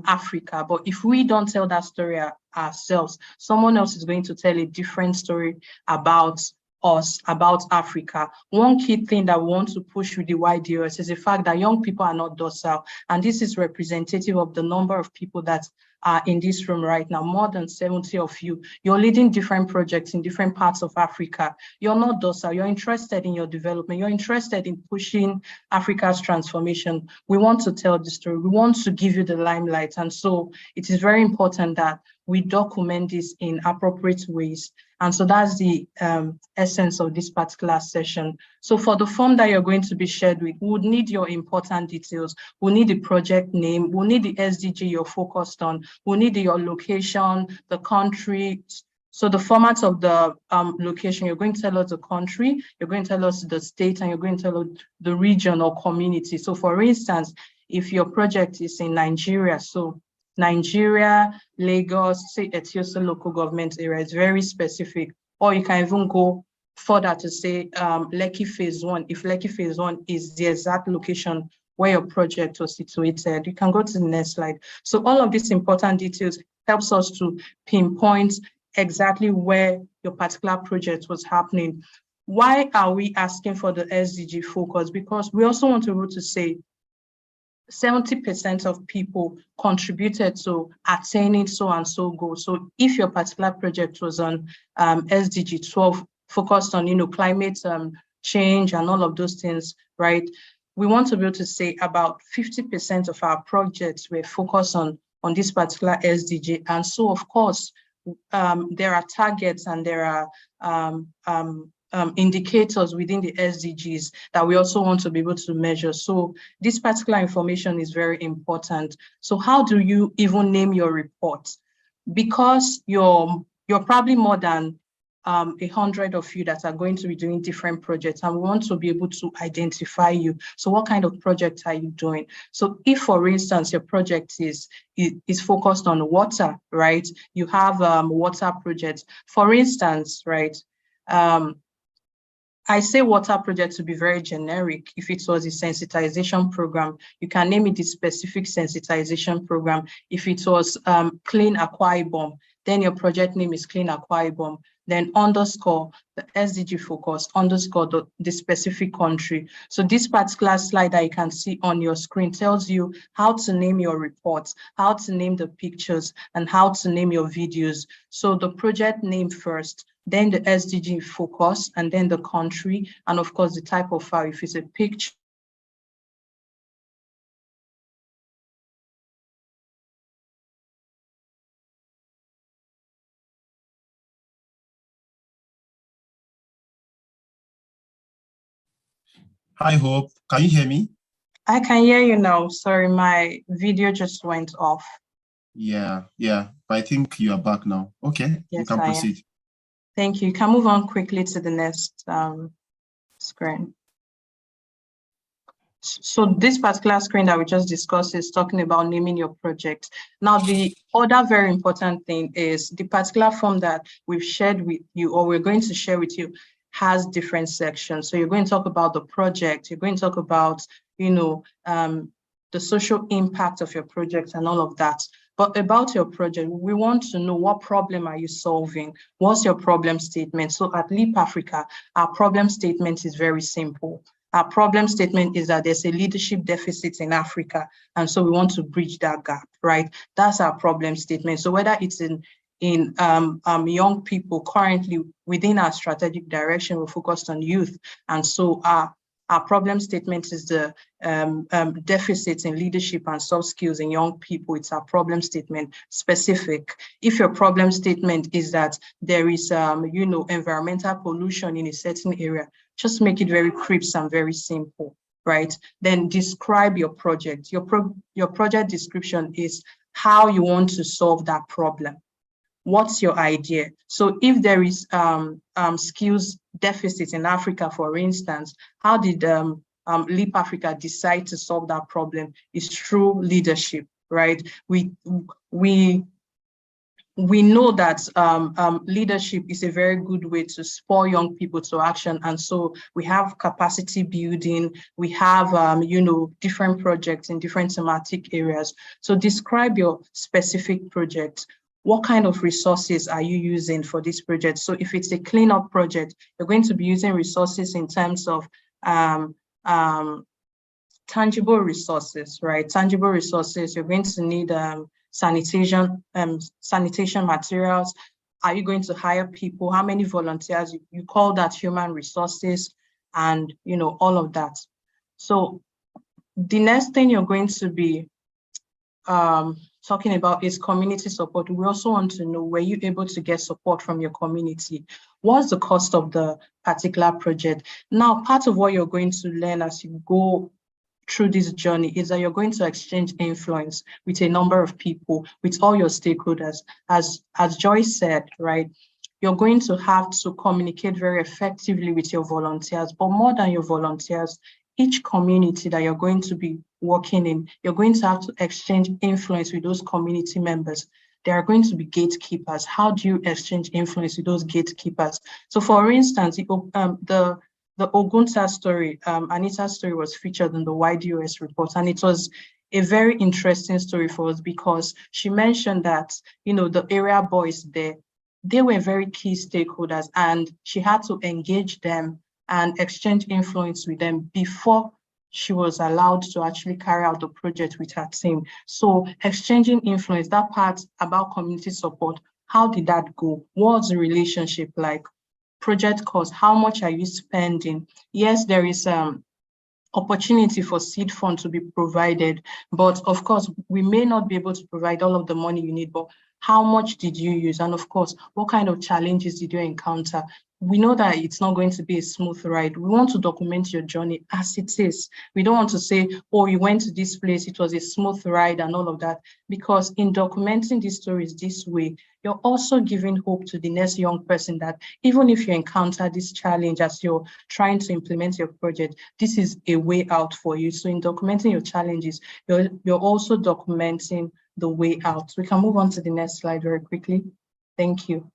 Africa. But if we don't tell that story ourselves, someone else is going to tell a different story about us, about Africa. One key thing that we want to push with the YDS is the fact that young people are not docile. And this is representative of the number of people that are in this room right now. More than 70 of you. You're leading different projects in different parts of Africa. You're not docile. You're interested in your development. You're interested in pushing Africa's transformation. We want to tell the story. We want to give you the limelight. And so it is very important that we document this in appropriate ways. And so that's the essence of this particular session. So for the form that you're going to be shared with, we would need your important details. We'll need the project name. We'll need the SDG you're focused on. We'll need your location, the country. So the format of the location, you're going to tell us the country, you're going to tell us the state, and you're going to tell us the region or community. So for instance, if your project is in Nigeria, so Nigeria, Lagos, say Etiosa local government area is very specific, or you can even go further to say Lekki phase 1. If Lekki phase 1 is the exact location where your project was situated, you can go to the next slide. So all of these important details helps us to pinpoint exactly where your particular project was happening. Why are we asking for the SDG focus? Because we also want to be able to say 70% of people contributed to attaining so and so goals. So if your particular project was on SDG 12, focused on climate change and all of those things, right? We want to be able to say about 50% of our projects were focused on this particular SDG. And so of course, there are targets and there are indicators within the SDGs that we also want to be able to measure. So this particular information is very important. So how do you even name your report? Because you're probably more than 100 of you that are going to be doing different projects, and we want to be able to identify you. So what kind of project are you doing? So if, for instance, your project is focused on water, right? You have water projects. For instance, right? I say water project to be very generic. If it was a sensitization program, you can name it the specific sensitization program. If it was Clean Akwa Ibom, then your project name is Clean Akwa Ibom, then underscore the Sdg Focus, underscore the specific country. So this particular slide that you can see on your screen tells you how to name your reports, how to name the pictures, and how to name your videos. So the project name first, then the Sdg Focus, and then the country, and of course the type of file. If it's a picture, Hi, Hope. Can you hear me? I can hear you now. Sorry, my video just went off. Yeah. But I think you are back now. Okay, Yes, you can proceed. Thank you. You can move on quickly to the next screen. So this particular screen that we just discussed is talking about naming your project. Now, the other very important thing is the particular form that we've shared with you, or we're going to share with you, has different sections. So you're going to talk about the project, you're going to talk about, the social impact of your project and all of that. But about your project, we want to know, what problem are you solving? What's your problem statement? So at Leap Africa, our problem statement is very simple. Our problem statement is that there's a leadership deficit in Africa, and so we want to bridge that gap, right? That's our problem statement. So whether it's in young people, currently within our strategic direction, we're focused on youth, and so our problem statement is the deficits in leadership and soft skills in young people. It's our problem statement specific. If your problem statement is that there is, environmental pollution in a certain area, just make it very crisp and very simple, right? Then describe your project. Your project description is how you want to solve that problem. What's your idea? So if there is skills deficit in Africa, for instance, how did Leap Africa decide to solve that problem? Is through leadership, right? We know that leadership is a very good way to spur young people to action. And so we have capacity building, we have, different projects in different thematic areas. So describe your specific project. What kind of resources are you using for this project? So if it's a cleanup project, you're going to be using resources in terms of tangible resources, right? Tangible resources, you're going to need sanitation materials. Are you going to hire people? How many volunteers? You call that human resources, and all of that. So the next thing you're going to be talking about is community support. We also want to know, were you able to get support from your community? What's the cost of the particular project? Now, part of what you're going to learn as you go through this journey is that you're going to exchange influence with a number of people, with all your stakeholders. As Joyce said, right, you're going to have to communicate very effectively with your volunteers, but more than your volunteers, each community that you're going to be working in, you're going to have to exchange influence with those community members. There are going to be gatekeepers. How do you exchange influence with those gatekeepers? So for instance, the Ogunta story, Anita's story was featured in the YDOS report, and it was a very interesting story for us because she mentioned that, the area boys there, they were very key stakeholders, and she had to engage them and exchange influence with them before she was allowed to actually carry out the project with her team. So exchanging influence, that part about community support, how did that go? What's the relationship like? Project cost, how much are you spending? Yes, there is opportunity for seed fund to be provided, but of course, we may not be able to provide all of the money you need, but how much did you use? And of course, what kind of challenges did you encounter? we know that it's not going to be a smooth ride. We want to document your journey as it is. We don't want to say, oh, you went to this place, it was a smooth ride and all of that, because in documenting these stories this way, you're also giving hope to the next young person that even if you encounter this challenge as you're trying to implement your project, this is a way out for you. So in documenting your challenges, you're also documenting the way out. We can move on to the next slide very quickly. Thank you.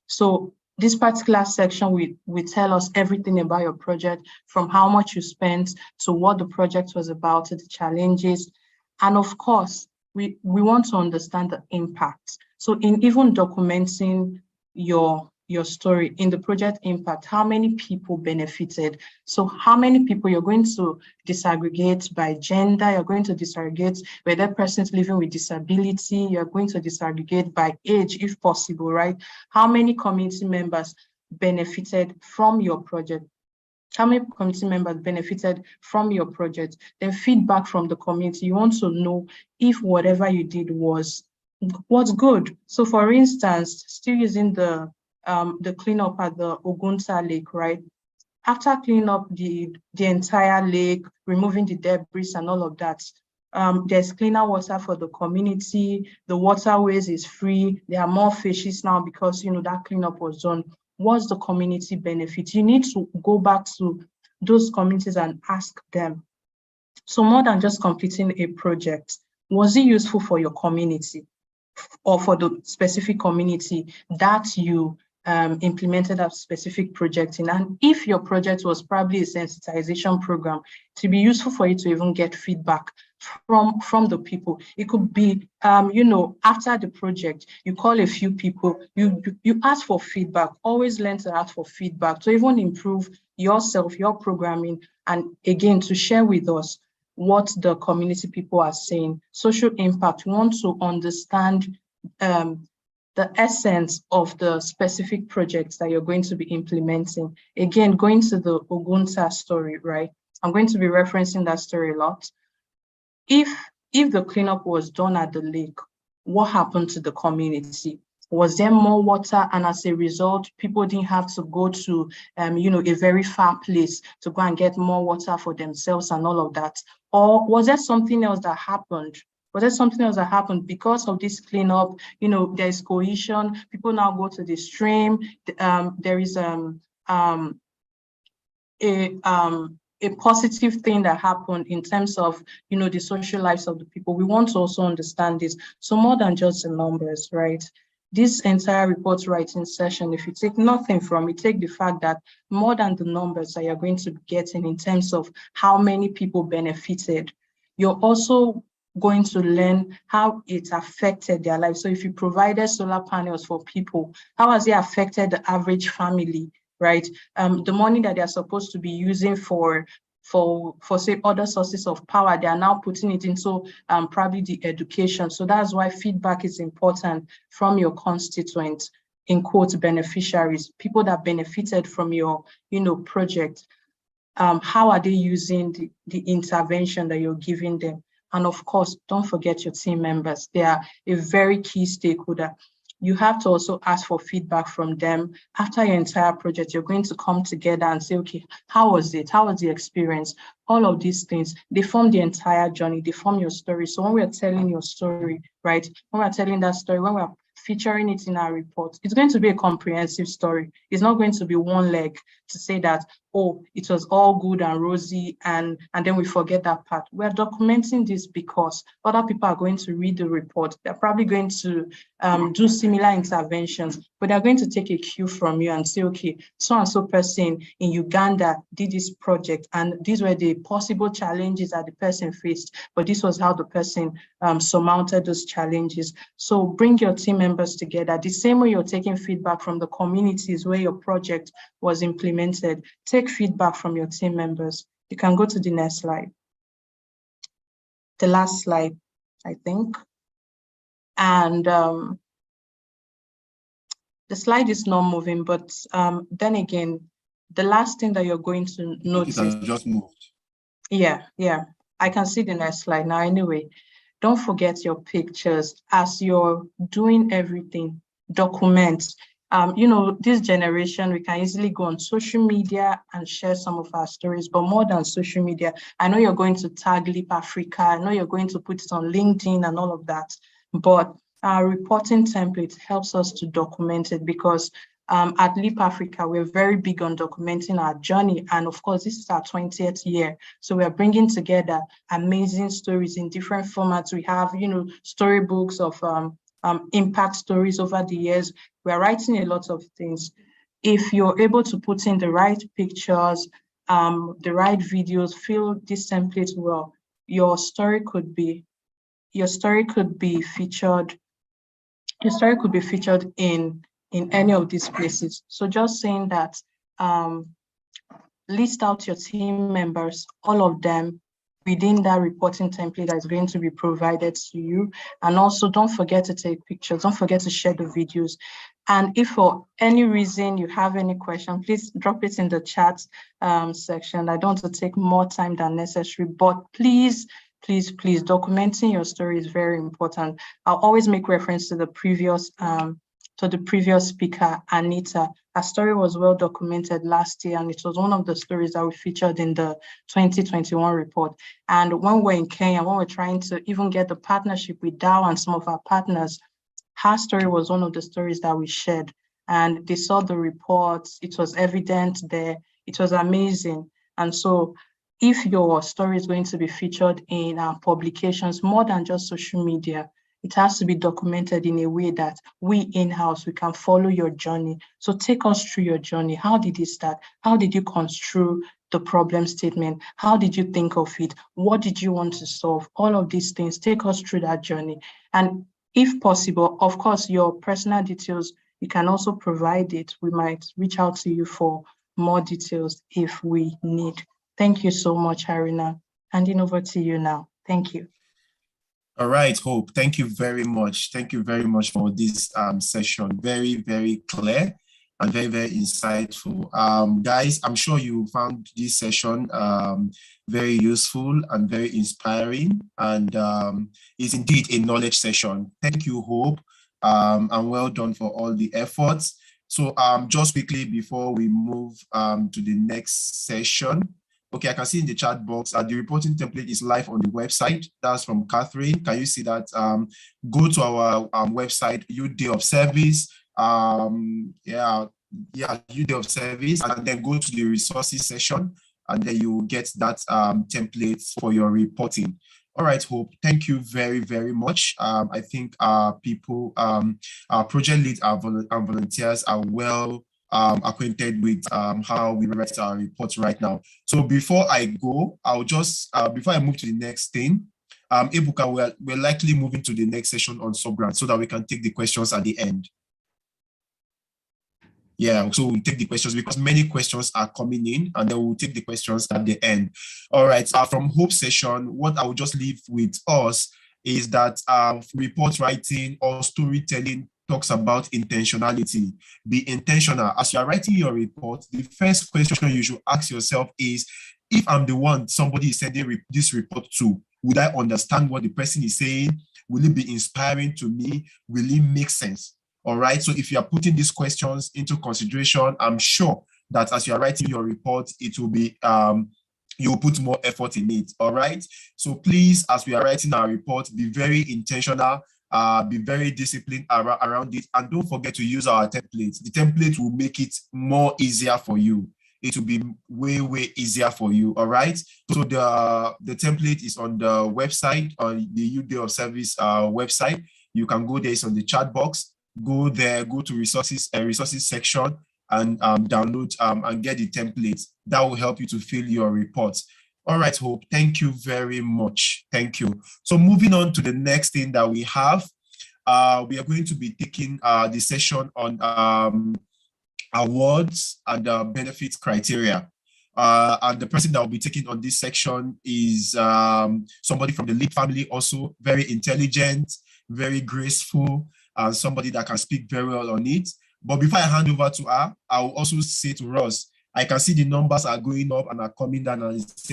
So this particular section will tell us everything about your project, from how much you spent to what the project was about, to the challenges. And of course, we want to understand the impact. So in even documenting your story in the project impact, how many people benefited? So how many people you're going to disaggregate by gender, you're going to disaggregate whether persons living with disability, you're going to disaggregate by age if possible, right? How many community members benefited from your project? How many community members benefited from your project? Then feedback from the community. You want to know if whatever you did was good. So for instance, still using the cleanup at the Ogunta Lake, right? After cleaning up the entire lake, removing the debris and all of that, there's cleaner water for the community. The waterways is free. There are more fishes now because that cleanup was done. What's the community benefit? You need to go back to those communities and ask them. So more than just completing a project, was it useful for your community or for the specific community that you implemented a specific project in? And if your project was probably a sensitization program, to be useful for you to even get feedback from the people. It could be, after the project, you call a few people, you ask for feedback. Always learn to ask for feedback to even improve yourself, your programming, and again, to share with us what the community people are saying. Social impact, we want to understand the essence of the specific projects that you're going to be implementing. Again, going to the Ogunta story, right? I'm going to be referencing that story a lot. If the cleanup was done at the lake, what happened to the community? Was there more water, and as a result, people didn't have to go to a very far place to go and get more water for themselves and all of that? Or was there something else that happened? Was there something else that happened because of this cleanup? There's cohesion. People now go to the stream. There is a positive thing that happened in terms of the social lives of the people. We want to also understand this. So more than just the numbers, right? This entire report writing session, if you take nothing from it, take the fact that more than the numbers that you're going to be getting in terms of how many people benefited, you're also going to learn how it affected their lives. So if you provided solar panels for people, how has it affected the average family, right? The money that they're supposed to be using for say other sources of power, they are now putting it into probably the education. So that's why feedback is important from your constituents, in quotes, beneficiaries, people that benefited from your project. How are they using the intervention that you're giving them? And of course, don't forget your team members. They are a very key stakeholder. You have to also ask for feedback from them. After your entire project, you're going to come together and say, okay, how was it? How was the experience? All of these things, they form the entire journey, they form your story. So when we're telling your story, right, when we're telling that story, when we're featuring it in our report, it's going to be a comprehensive story. It's not going to be one leg to say that, oh, it was all good and rosy, and then we forget that part. We're documenting this because other people are going to read the report. They're probably going to do similar interventions, but they're going to take a cue from you and say, okay, so-and-so person in Uganda did this project, and these were the possible challenges that the person faced, but this was how the person surmounted those challenges. So bring your team members together. The same way you're taking feedback from the communities where your project was implemented, take feedback from your team members. You can go to the next slide. The last slide, I think. And the slide is not moving, but then again, the last thing that you're going to notice. It has just moved. Yeah, I can see the next slide now. Anyway, don't forget your pictures as you're doing everything. Document. this generation, we can easily go on social media and share some of our stories, but more than social media, I know you're going to tag Leap Africa, I know you're going to put it on LinkedIn and all of that, but our reporting template helps us to document it, because at Leap Africa, we're very big on documenting our journey. And of course, this is our 20th year. So we're bringing together amazing stories in different formats. We have, storybooks of impact stories over the years. We're writing a lot of things. If you're able to put in the right pictures, the right videos, fill this template well, your story could be featured. Your story could be featured in any of these places. So just saying that, list out your team members, all of them, within that reporting template that is going to be provided to you. And also don't forget to take pictures, don't forget to share the videos. And if for any reason you have any question, please drop it in the chat section. I don't want to take more time than necessary, but please, documenting your story is very important. I'll always make reference to the previous speaker, Anita. Her story was well documented last year, and it was one of the stories that we featured in the 2021 report. And when we're in Kenya, when we're trying to even get the partnership with Dow and some of our partners, her story was one of the stories that we shared. And they saw the reports, it was evident there, it was amazing. And so if your story is going to be featured in our publications, more than just social media, it has to be documented in a way that we in-house, we can follow your journey. So take us through your journey. How did it start? How did you construe the problem statement? How did you think of it? What did you want to solve? All of these things, take us through that journey. And if possible, of course, your personal details, you can also provide it. We might reach out to you for more details if we need. Thank you so much, Harina. Handing over to you now. Thank you. All right, Hope, thank you very much. Thank you very much for this session. Very, very clear and very, very insightful. Guys, I'm sure you found this session very useful and very inspiring, and it's indeed a knowledge session. Thank you, Hope, and well done for all the efforts. So just quickly before we move to the next session, okay, I can see in the chat box the reporting template is live on the website. That's from Catherine. Can you see that? Go to our website, Ydos of Service. Ydos of Service, and then go to the resources section, and then you get that template for your reporting. All right, Hope, thank you very, very much. I think our people, our project leads, our volunteers are well acquainted with how we write our reports right now. So before I go, I'll just, before I move to the next thing, Ebuka, we're likely moving to the next session on subgrants so that we can take the questions at the end. Yeah, so we'll take the questions because many questions are coming in, and then we'll take the questions at the end. All right, from Hope session, what I will just leave with us is that report writing or storytelling talks about intentionality. Be intentional. As you are writing your report, the first question you should ask yourself is, if I'm the one somebody is sending this report to, would I understand what the person is saying? Will it be inspiring to me? Will it make sense? All right, so if you are putting these questions into consideration, I'm sure that as you are writing your report, it will be, you'll put more effort in it. All right, so please, as we are writing our report, be very intentional, be very disciplined around it, and don't forget to use our templates. The template will make it more easier for you. It will be way, way easier for you. All right, so the template is on the website, on the Ydos of Service website. You can go there, it's on the chat box. Go there, go to resources section, and download and get the templates. That will help you to fill your reports. All right, Hope, thank you very much. Thank you. So moving on to the next thing that we have, we are going to be taking the session on awards and benefits criteria. And the person that will be taking on this section is somebody from the Leap family, also very intelligent, very graceful, somebody that can speak very well on it. But before I hand over to her, I will also say to Ross, I can see the numbers are going up and are coming down and it's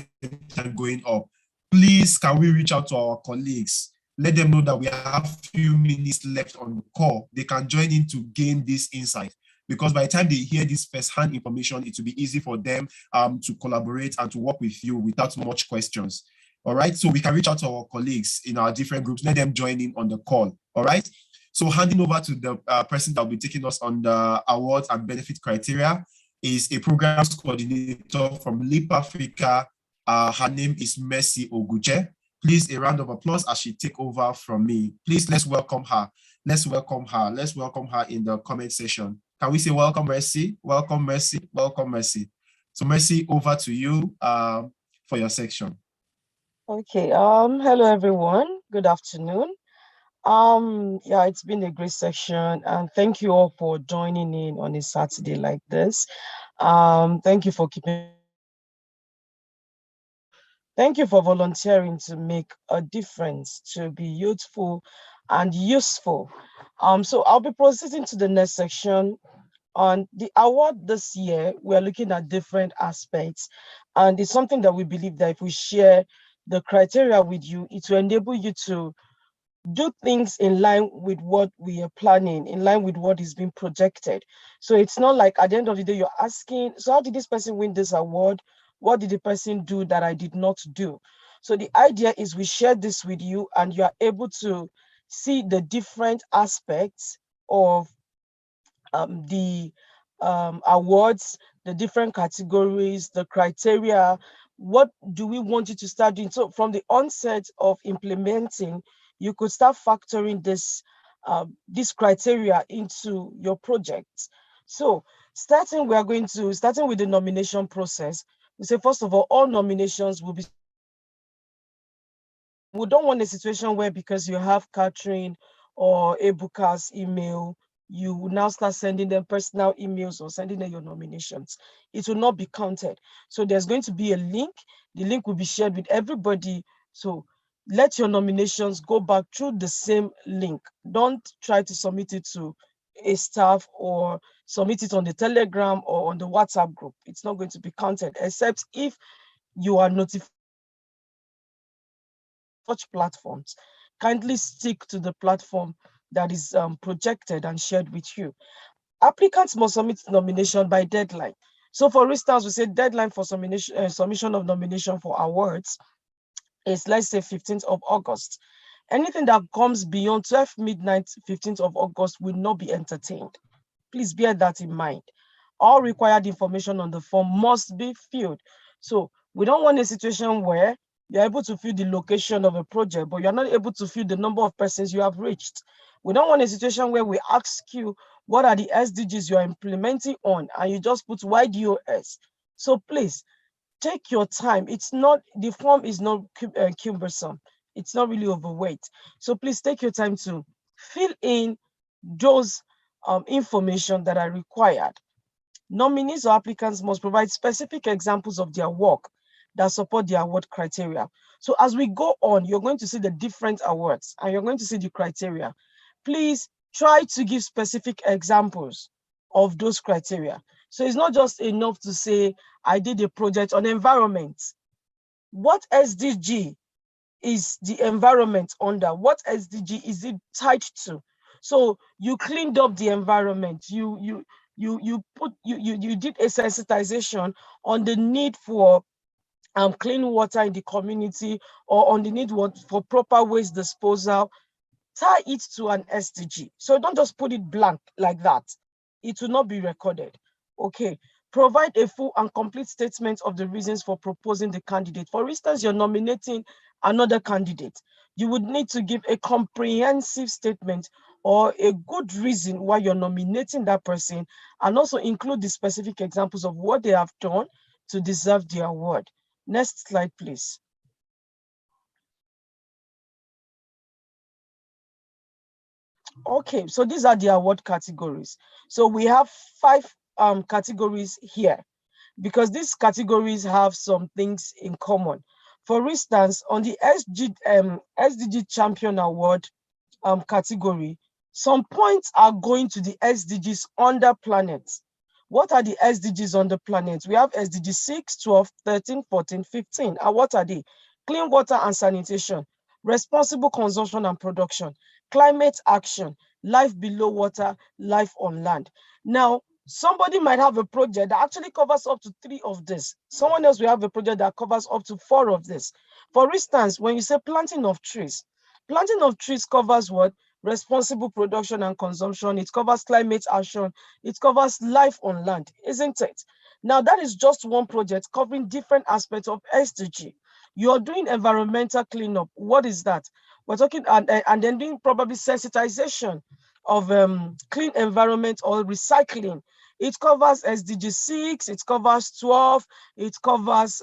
going up. Please, can we reach out to our colleagues? Let them know that we have a few minutes left on the call. They can join in to gain this insight. because by the time they hear this first-hand information, it will be easy for them to collaborate and to work with you without much questions. All right, so we can reach out to our colleagues in our different groups, let them join in on the call. All right, so handing over to the person that will be taking us on the awards and benefit criteria is a programs coordinator from LEAP Africa. Her name is Mercy Oguche. Please, a round of applause as she take over from me. Please, let's welcome her. Let's welcome her. Let's welcome her in the comment section. Can we say welcome, Mercy? Welcome, Mercy. Welcome, Mercy. So, Mercy, over to you for your section. Okay. Hello, everyone. Good afternoon. Yeah, it's been a great section, and thank you all for joining in on a Saturday like this. Thank you for volunteering to make a difference, to be youthful and useful. So I'll be proceeding to the next section. On the award this year, we're looking at different aspects, and it's something that we believe that if we share the criteria with you, it will enable you to do things in line with what we are planning, in line with what is being projected. So it's not like at the end of the day, you're asking, so how did this person win this award? What did the person do that I did not do? So the idea is we share this with you and you are able to see the different aspects of the awards, the different categories, the criteria. What do we want you to start doing? So from the onset of implementing, you could start factoring this criteria into your projects. So starting with the nomination process. We say, first of all nominations will be. We don't want a situation where because you have Catherine or Ebuka's email, you will now start sending them personal emails or sending them your nominations. It will not be counted. So there's going to be a link. The link will be shared with everybody. So let your nominations go back through the same link. Don't try to submit it to a staff or submit it on the Telegram or on the WhatsApp group. It's not going to be counted, except if you are notified. Such platforms, kindly stick to the platform that is projected and shared with you. Applicants must submit nomination by deadline. So for instance, we say deadline for submission of nomination for awards is, let's say, 15th of August. Anything that comes beyond 12 midnight, 15th of August will not be entertained. Please bear that in mind. All required information on the form must be filled. So we don't want a situation where you're able to fill the location of a project, but you're not able to fill the number of persons you have reached. We don't want a situation where we ask you, what are the SDGs you're implementing on? And you just put YDOS. So please, take your time. The form is not cumbersome. It's not really overweight. So please take your time to fill in those information that are required. Nominees or applicants must provide specific examples of their work that support the award criteria. So as we go on, you're going to see the different awards and you're going to see the criteria. Please try to give specific examples of those criteria. So it's not just enough to say, I did a project on environment. What SDG is the environment under? What SDG is it tied to? So you cleaned up the environment. You did a sensitization on the need for clean water in the community or on the need for proper waste disposal. Tie it to an SDG. So don't just put it blank like that. It will not be recorded. Okay. Provide a full and complete statement of the reasons for proposing the candidate. For instance, you're nominating another candidate. You would need to give a comprehensive statement or a good reason why you're nominating that person, and also include the specific examples of what they have done to deserve the award. Next slide, please. Okay, so these are the award categories. So we have 5 categories here, because these categories have some things in common. For instance, on the SDG Champion Award category, some points are going to the SDGs under planets. What are the SDGs on the planet? We have SDG 6, 12, 13, 14, 15. And what are they? Clean water and sanitation, responsible consumption and production, climate action, life below water, life on land. Now, Somebody might have a project that actually covers up to 3 of this. Someone else will have a project that covers up to 4 of this. For instance, when you say planting of trees covers what? Responsible production and consumption. It covers climate action. It covers life on land, isn't it? Now, that is just one project covering different aspects of SDG. You're doing environmental cleanup. What is that? We're talking, and then doing probably sensitization of clean environment or recycling. It covers SDG 6, it covers 12, it covers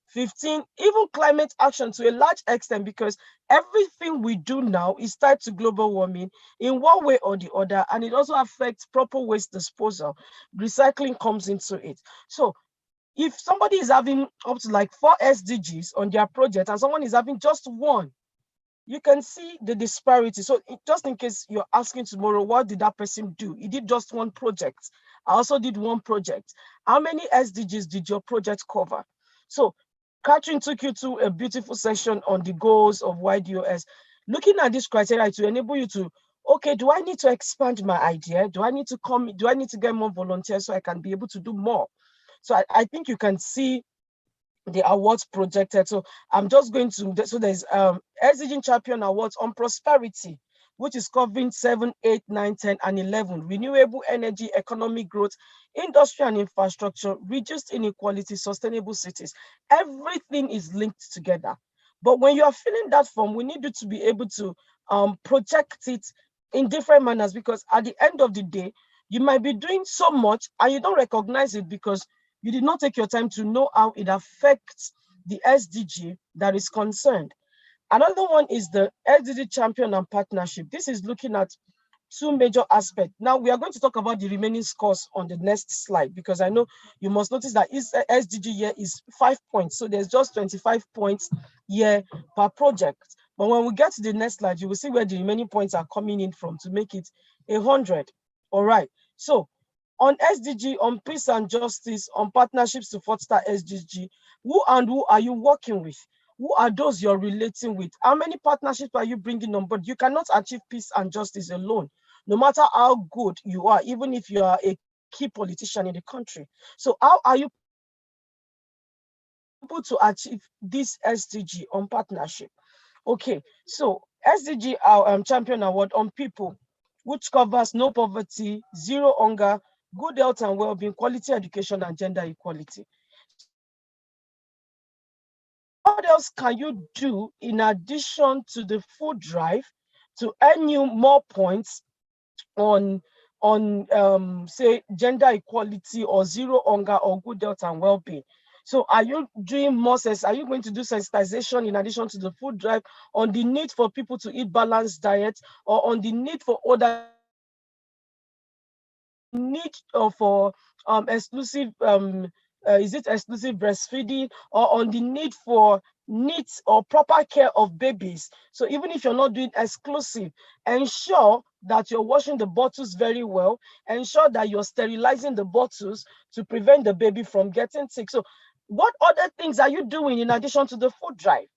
15, even climate action to a large extent, because everything we do now is tied to global warming in one way or the other, and it also affects proper waste disposal. Recycling comes into it. So if somebody is having up to like 4 SDGs on their project and someone is having just one, you can see the disparity. So just in case you're asking tomorrow, what did that person do? He did just one project. I also did one project. How many SDGs did your project cover? So Catherine took you to a beautiful session on the goals of YDOS. Looking at this criteria to enable you to, okay, do I need to expand my idea? Do I need to get more volunteers so I can be able to do more? So I think you can see the awards projected. So I'm just going to, so there's Sdg Champion Awards on Prosperity, which is covering 7, 8, 9, 10, and 11. Renewable energy, economic growth, industry and infrastructure, reduced inequality, sustainable cities. Everything is linked together. But when you are filling that form, we need you to be able to project it in different manners, because at the end of the day, you might be doing so much and you don't recognize it because you did not take your time to know how it affects the SDG that is concerned. Another one is the SDG Champion and Partnership. This is looking at 2 major aspects. Now, we are going to talk about the remaining scores on the next slide, because I know you must notice that SDG here is 5 points. So there's just 25 points here per project. But when we get to the next slide, you will see where the remaining points are coming in from to make it 100. All right. So on SDG, on peace and justice, on partnerships to foster SDG, who are you working with? Who are those you're relating with? How many partnerships are you bringing on board? You cannot achieve peace and justice alone, no matter how good you are, even if you are a key politician in the country. So how are you able to achieve this SDG on partnership? Okay, so SDG Champion Award on people, which covers no poverty, zero hunger, good health and well-being, quality education, and gender equality. What else can you do in addition to the food drive to earn you more points on say gender equality or zero hunger or good health and well-being? So are you doing more sense? Are you going to do sensitization in addition to the food drive on the need for people to eat balanced diet, or on the need for other need for exclusive is it exclusive breastfeeding, or on the need for needs or proper care of babies? So even if you're not doing exclusive, ensure that you're washing the bottles very well, ensure that you're sterilizing the bottles to prevent the baby from getting sick. So what other things are you doing in addition to the food drive?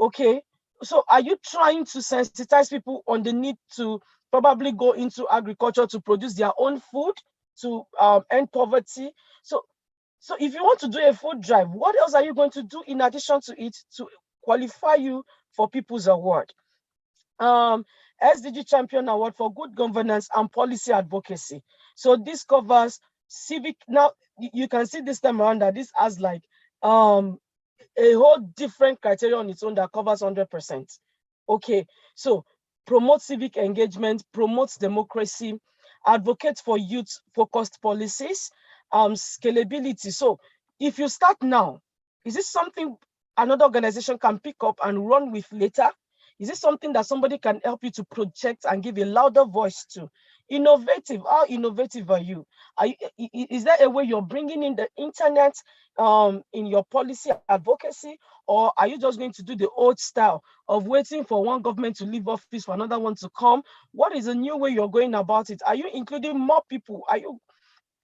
Okay, so are you trying to sensitize people on the need to probably go into agriculture to produce their own food to end poverty? So if you want to do a food drive, what else are you going to do in addition to it to qualify you for People's Award? Sdg Champion Award for Good Governance and Policy Advocacy. So this covers civic. Now you can see this time around that this has like a whole different criteria on its own that covers 100%. Okay, so promote civic engagement, promotes democracy, advocate for youth-focused policies, scalability. So if you start now, is this something another organization can pick up and run with later? Is this something that somebody can help you to project and give a louder voice to? Innovative, how innovative are you? Is there a way you're bringing in the internet in your policy advocacy, or are you just going to do the old style of waiting for one government to leave office for another one to come? What is a new way you're going about it? Are you including more people? Are you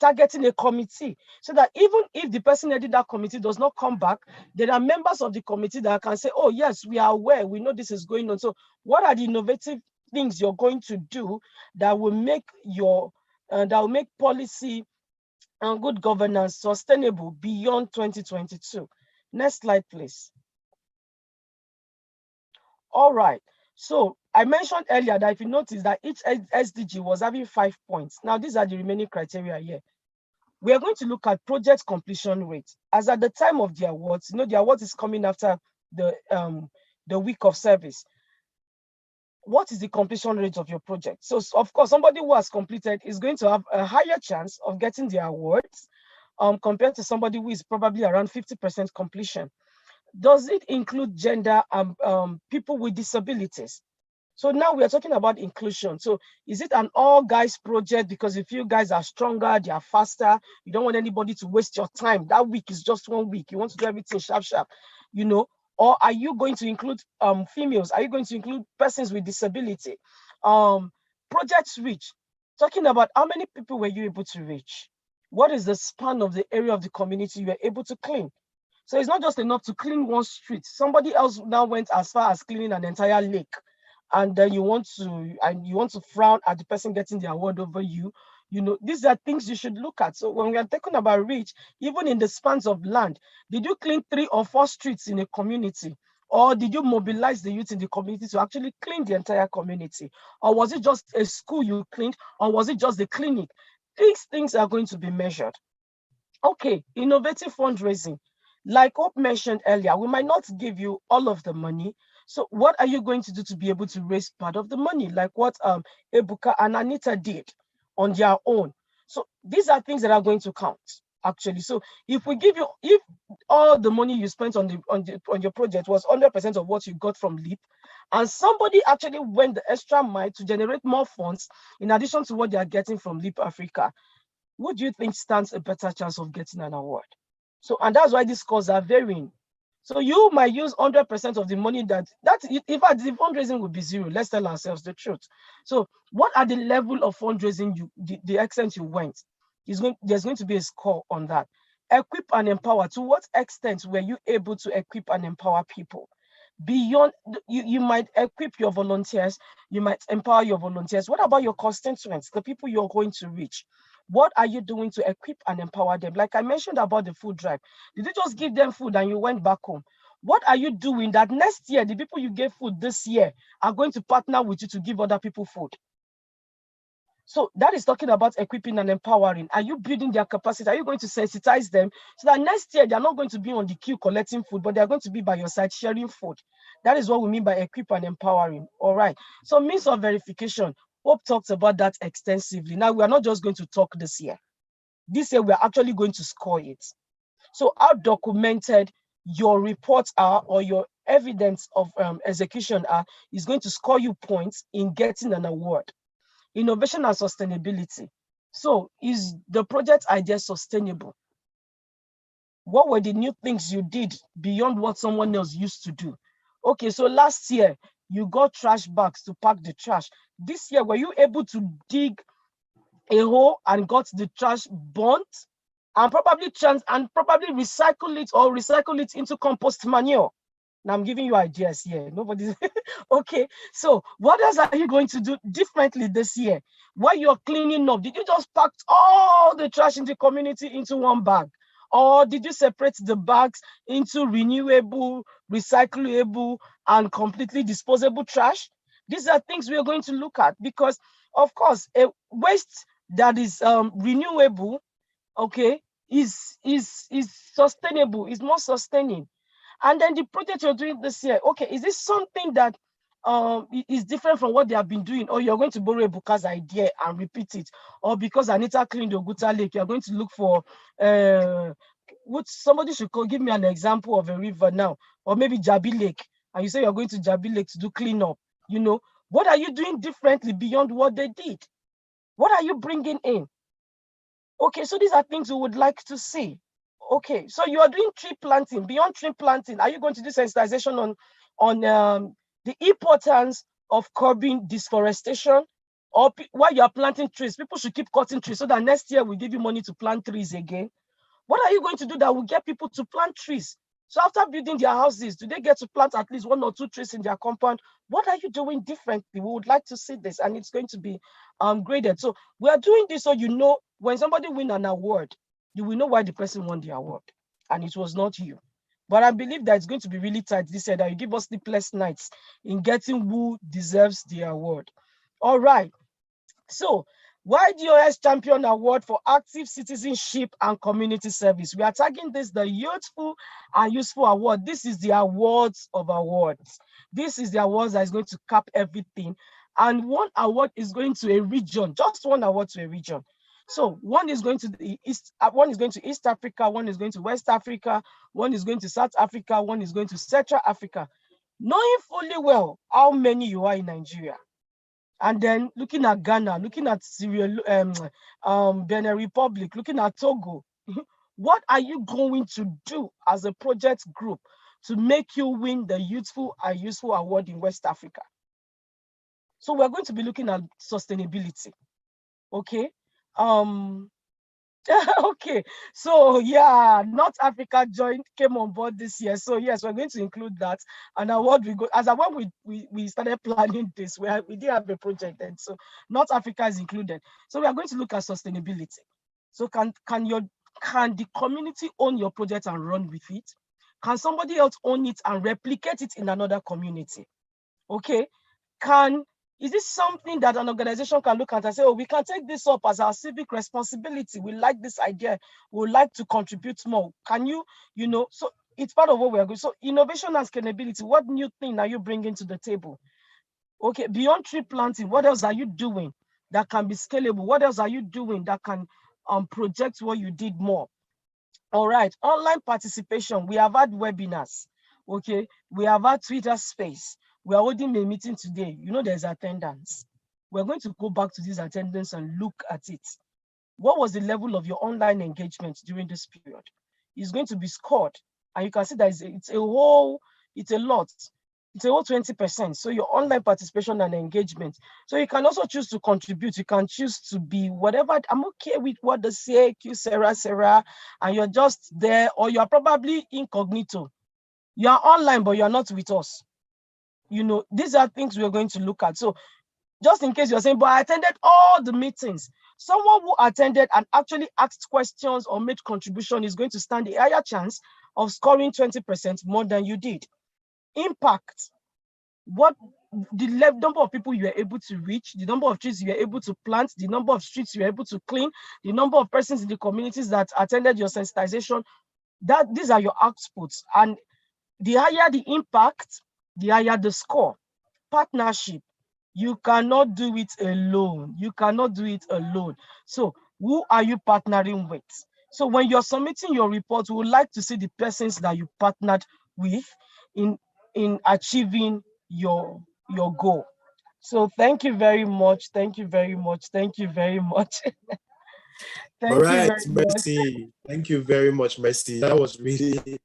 targeting a committee so that even if the person heading that committee does not come back, there are members of the committee that can say, oh yes, we are aware, we know this is going on. So what are the innovative things you're going to do that will make your that will make policy and good governance sustainable beyond 2022. Next slide, please. All right. So I mentioned earlier that if you notice that each SDG was having 5 points. Now, these are the remaining criteria here. We are going to look at project completion rate. As at the time of the awards, the award is coming after the week of service. What is the completion rate of your project? So, of course, somebody who has completed is going to have a higher chance of getting the awards compared to somebody who is probably around 50% completion. Does it include gender and people with disabilities? So now we are talking about inclusion. So is it an all guys project because if you guys are stronger, they are faster, you don't want anybody to waste your time. That week is just 1 week. You want to do everything sharp, or are you going to include females? Are you going to include persons with disability? Projects reach, talking about how many people were you able to reach? What is the span of the area of the community you were able to clean? So it's not just enough to clean one street. Somebody else now went as far as cleaning an entire lake. And then you want to frown at the person getting the award over you. These are things you should look at. So when we are talking about reach, even in the spans of land, did you clean 3 or 4 streets in a community? Or did you mobilize the youth in the community to actually clean the entire community? Or was it just a school you cleaned? Or was it just the clinic? These things are going to be measured. Okay, innovative fundraising. Like Hope mentioned earlier, we might not give you all of the money. So what are you going to do to be able to raise part of the money? Like what Ebuka and Anita did on their own. So these are things that are going to count, actually. So if all the money you spent on your project was 100% of what you got from LEAP, and somebody actually went the extra mile to generate more funds in addition to what they are getting from LEAP Africa, what do you think stands a better chance of getting an award? So, and that's why these scores are varying. So you might use 100% of the money in fact, the fundraising will be 0. Let's tell ourselves the truth. So what are the level of fundraising, the extent you went? There's going to be a score on that. Equip and empower. To what extent were you able to equip and empower people? Beyond, you might equip your volunteers, you might empower your volunteers. What about your constituents, the people you're going to reach? What are you doing to equip and empower them? Like I mentioned about the food drive. Did you just give them food and you went back home? What are you doing that next year, the people you gave food this year are going to partner with you to give other people food? So that is talking about equipping and empowering. Are you building their capacity? Are you going to sensitize them so that next year they're not going to be on the queue collecting food, but they're going to be by your side sharing food? That is what we mean by equip and empowering. All right. So means of verification. Hope talks about that extensively. Now, we are not just going to talk this year. This year, we are actually going to score it. So how documented your reports are or your evidence of execution are is going to score you points in getting an award. Innovation and sustainability. So is the project idea sustainable? What were the new things you did beyond what someone else used to do? Okay, so last year, you got trash bags to pack the trash. This year, were you able to dig a hole and got the trash burnt and probably recycle it or recycle it into compost manure? Now I'm giving you ideas here. Nobody's okay. So what else are you going to do differently this year? While you're cleaning up, did you just pack all the trash in the community into one bag? Or did you separate the bags into renewable, recyclable, and completely disposable trash? These are things we are going to look at because, of course, a waste that is renewable, okay, is sustainable, is more sustaining. And then the project you're doing this year, okay, is this something that is different from what they have been doing, or you're going to borrow Ebuka's idea and repeat it, or because Anita cleaned Oguta Lake, you're going to look for somebody should give me an example of a river now, or maybe Jabi Lake, and you say you're going to Jabi Lake to do cleanup. What are you doing differently beyond what they did? What are you bringing in? Okay, so these are things we would like to see. Okay, so you are doing tree planting. Beyond tree planting, are you going to do sensitization on the importance of curbing deforestation? Or while you are planting trees, people should keep cutting trees so that next year we give you money to plant trees again. What are you going to do that will get people to plant trees? So after building their houses, do they get to plant at least 1 or 2 trees in their compound? What are you doing differently? We would like to see this, and it's going to be graded. So we are doing this so you know when somebody win an award, you will know why the person won the award, and it was not you. But I believe that it's going to be really tight this year, that you give us sleepless nights in getting who deserves the award. All right. So, YDOS Champion Award for Active Citizenship and Community Service. We are tagging this the Youthful and Useful Award. This is the awards of awards. This is the awards that is going to cap everything. And one award is going to a region, just one award to a region. So one is going to the East, one is going to East Africa, one is going to West Africa, one is going to South Africa, one is going to Central Africa. Knowing fully well how many you are in Nigeria. And then looking at Ghana, looking at Benin Republic, looking at Togo, what are you going to do as a project group to make you win the Youthful and Useful Award in West Africa? So we're going to be looking at sustainability. Okay. Okay, so yeah, North Africa came on board this year. So yes, we're going to include that. And award we go as a when we started planning this, we did have a project, and so North Africa is included. So we are going to look at sustainability. So can the community own your project and run with it? Can somebody else own it and replicate it in another community? Okay, is this something that an organization can look at and say, oh, we can take this up as our civic responsibility. We like this idea. We would like to contribute more. Can you, so it's part of what we're going. So innovation and scalability, what new thing are you bringing to the table? Okay, beyond tree planting, what else are you doing that can be scalable? What else are you doing that can project what you did more? All right, online participation. We have had webinars. Okay, we have had Twitter space. We are holding a meeting today. There's attendance. We're going to go back to this attendance and look at it. What was the level of your online engagement during this period? It's going to be scored. And you can see that it's a lot. It's a whole 20%. So your online participation and engagement. So you can also choose to contribute. You can choose to be whatever. I'm okay with what they say, Sarah, and you're just there, or you're probably incognito. You're online, but you're not with us. These are things we're going to look at. So just in case you're saying, but I attended all the meetings, someone who attended and actually asked questions or made contribution is going to stand a higher chance of scoring 20% more than you did. Impact, what the number of people you were able to reach, the number of trees you were able to plant, the number of streets you were able to clean, the number of persons in the communities that attended your sensitization, these are your outputs. And the higher the impact, the higher the score. Partnership, you cannot do it alone. You cannot do it alone. So who are you partnering with? So when you're submitting your report, we would like to see the persons that you partnered with in achieving your goal. So thank you very much. Thank you very much. Thank you very much. All right, Mercy. Thank you very much, Mercy. That was really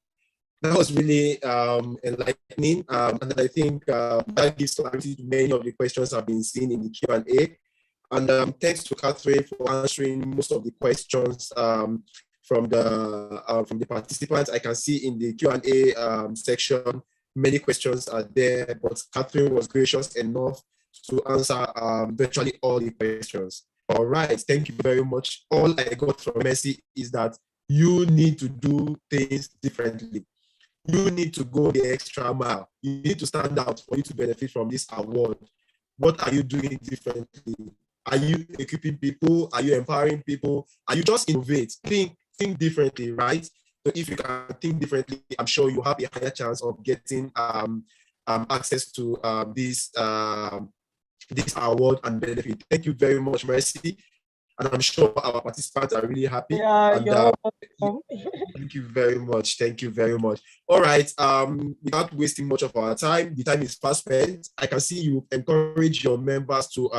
enlightening, and I think that gives clarity to many of the questions I've been seeing in the Q&A. And thanks to Catherine for answering most of the questions from the participants. I can see in the Q&A section, many questions are there, but Catherine was gracious enough to answer virtually all the questions. All right, thank you very much. All I got from Mercy is that you need to do things differently. You need to go the extra mile. You need to stand out for you to benefit from this award. What are you doing differently? Are you equipping people? Are you empowering people? Are you just innovate? Think differently, right? So if you can think differently, I'm sure you have a higher chance of getting access to this award and benefit. Thank you very much, Mercy. And I'm sure our participants are really happy. Yeah, and, thank you very much. Thank you very much. All right. Without wasting much of our time, the time is fast spent. I can see you encourage your members to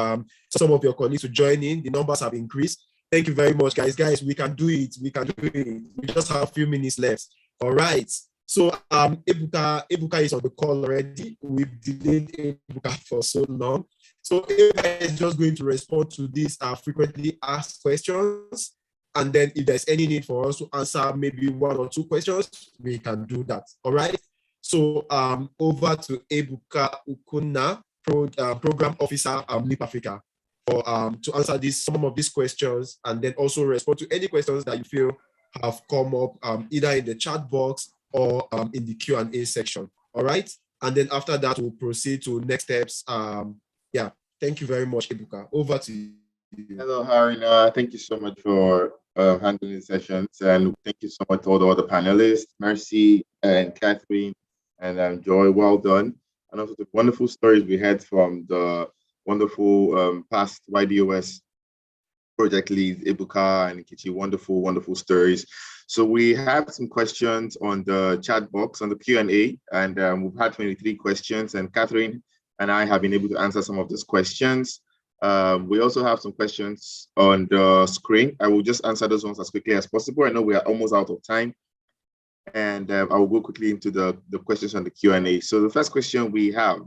some of your colleagues to join in. The numbers have increased. Thank you very much, guys. Guys, we can do it. We can do it. We just have a few minutes left. All right. So Ebuka is on the call already. We've delayed Ebuka for so long. So Ebuka is just going to respond to these frequently asked questions. And then if there's any need for us to answer maybe 1 or 2 questions, we can do that. All right. So over to Ebuka Ukuna, Program Officer, NIP Africa, for to answer some of these questions, and then also respond to any questions that you feel have come up either in the chat box or in the Q&A section. All right. And then after that, we'll proceed to next steps. Yeah. Thank you very much, Ebuka. Over to you. Hello, Harina. Thank you so much for handling the sessions, and thank you so much to all the other panelists, Mercy and Catherine and Joy. Well done, and also the wonderful stories we had from the wonderful past YDOS project leads, Ebuka and Kichi. Wonderful, wonderful stories. So we have some questions on the chat box on the Q&A, and we've had 23 questions, and Catherine and I have been able to answer some of those questions. We also have some questions on the screen. I will just answer those ones as quickly as possible. I know we are almost out of time, and I will go quickly into the questions on the Q&A. So the first question we have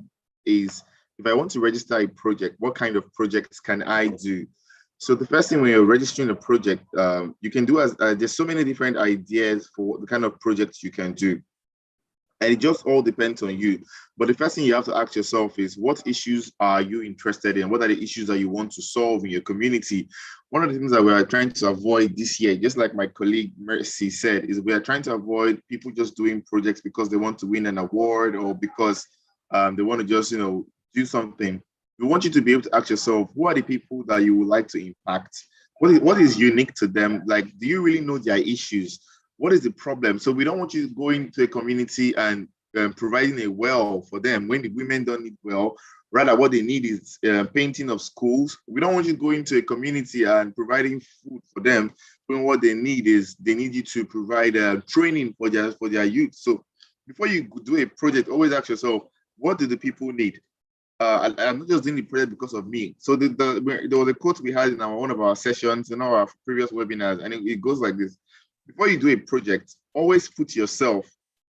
is, if I want to register a project, what kind of projects can I do? So the first thing when you're registering a project, you can do there's so many different ideas for the kind of projects you can do. And it just all depends on you. But the first thing you have to ask yourself is, what issues are you interested in? What are the issues that you want to solve in your community? One of the things that we are trying to avoid this year, just like my colleague Mercy said, is we are trying to avoid people just doing projects because they want to win an award or because they want to just, do something. We want you to be able to ask yourself, who are the people that you would like to impact? What is unique to them? Like, do you really know their issues? What is the problem? So we don't want you to go into a community and providing a well for them when the women don't need well. Rather, what they need is painting of schools. We don't want you to go into a community and providing food for them when what they need is they need you to provide training for their youth. So before you do a project, always ask yourself, what do the people need? I'm not just doing the project because of me. So there was a quote we had in one of our sessions in our previous webinars, and it goes like this. Before you do a project, always put yourself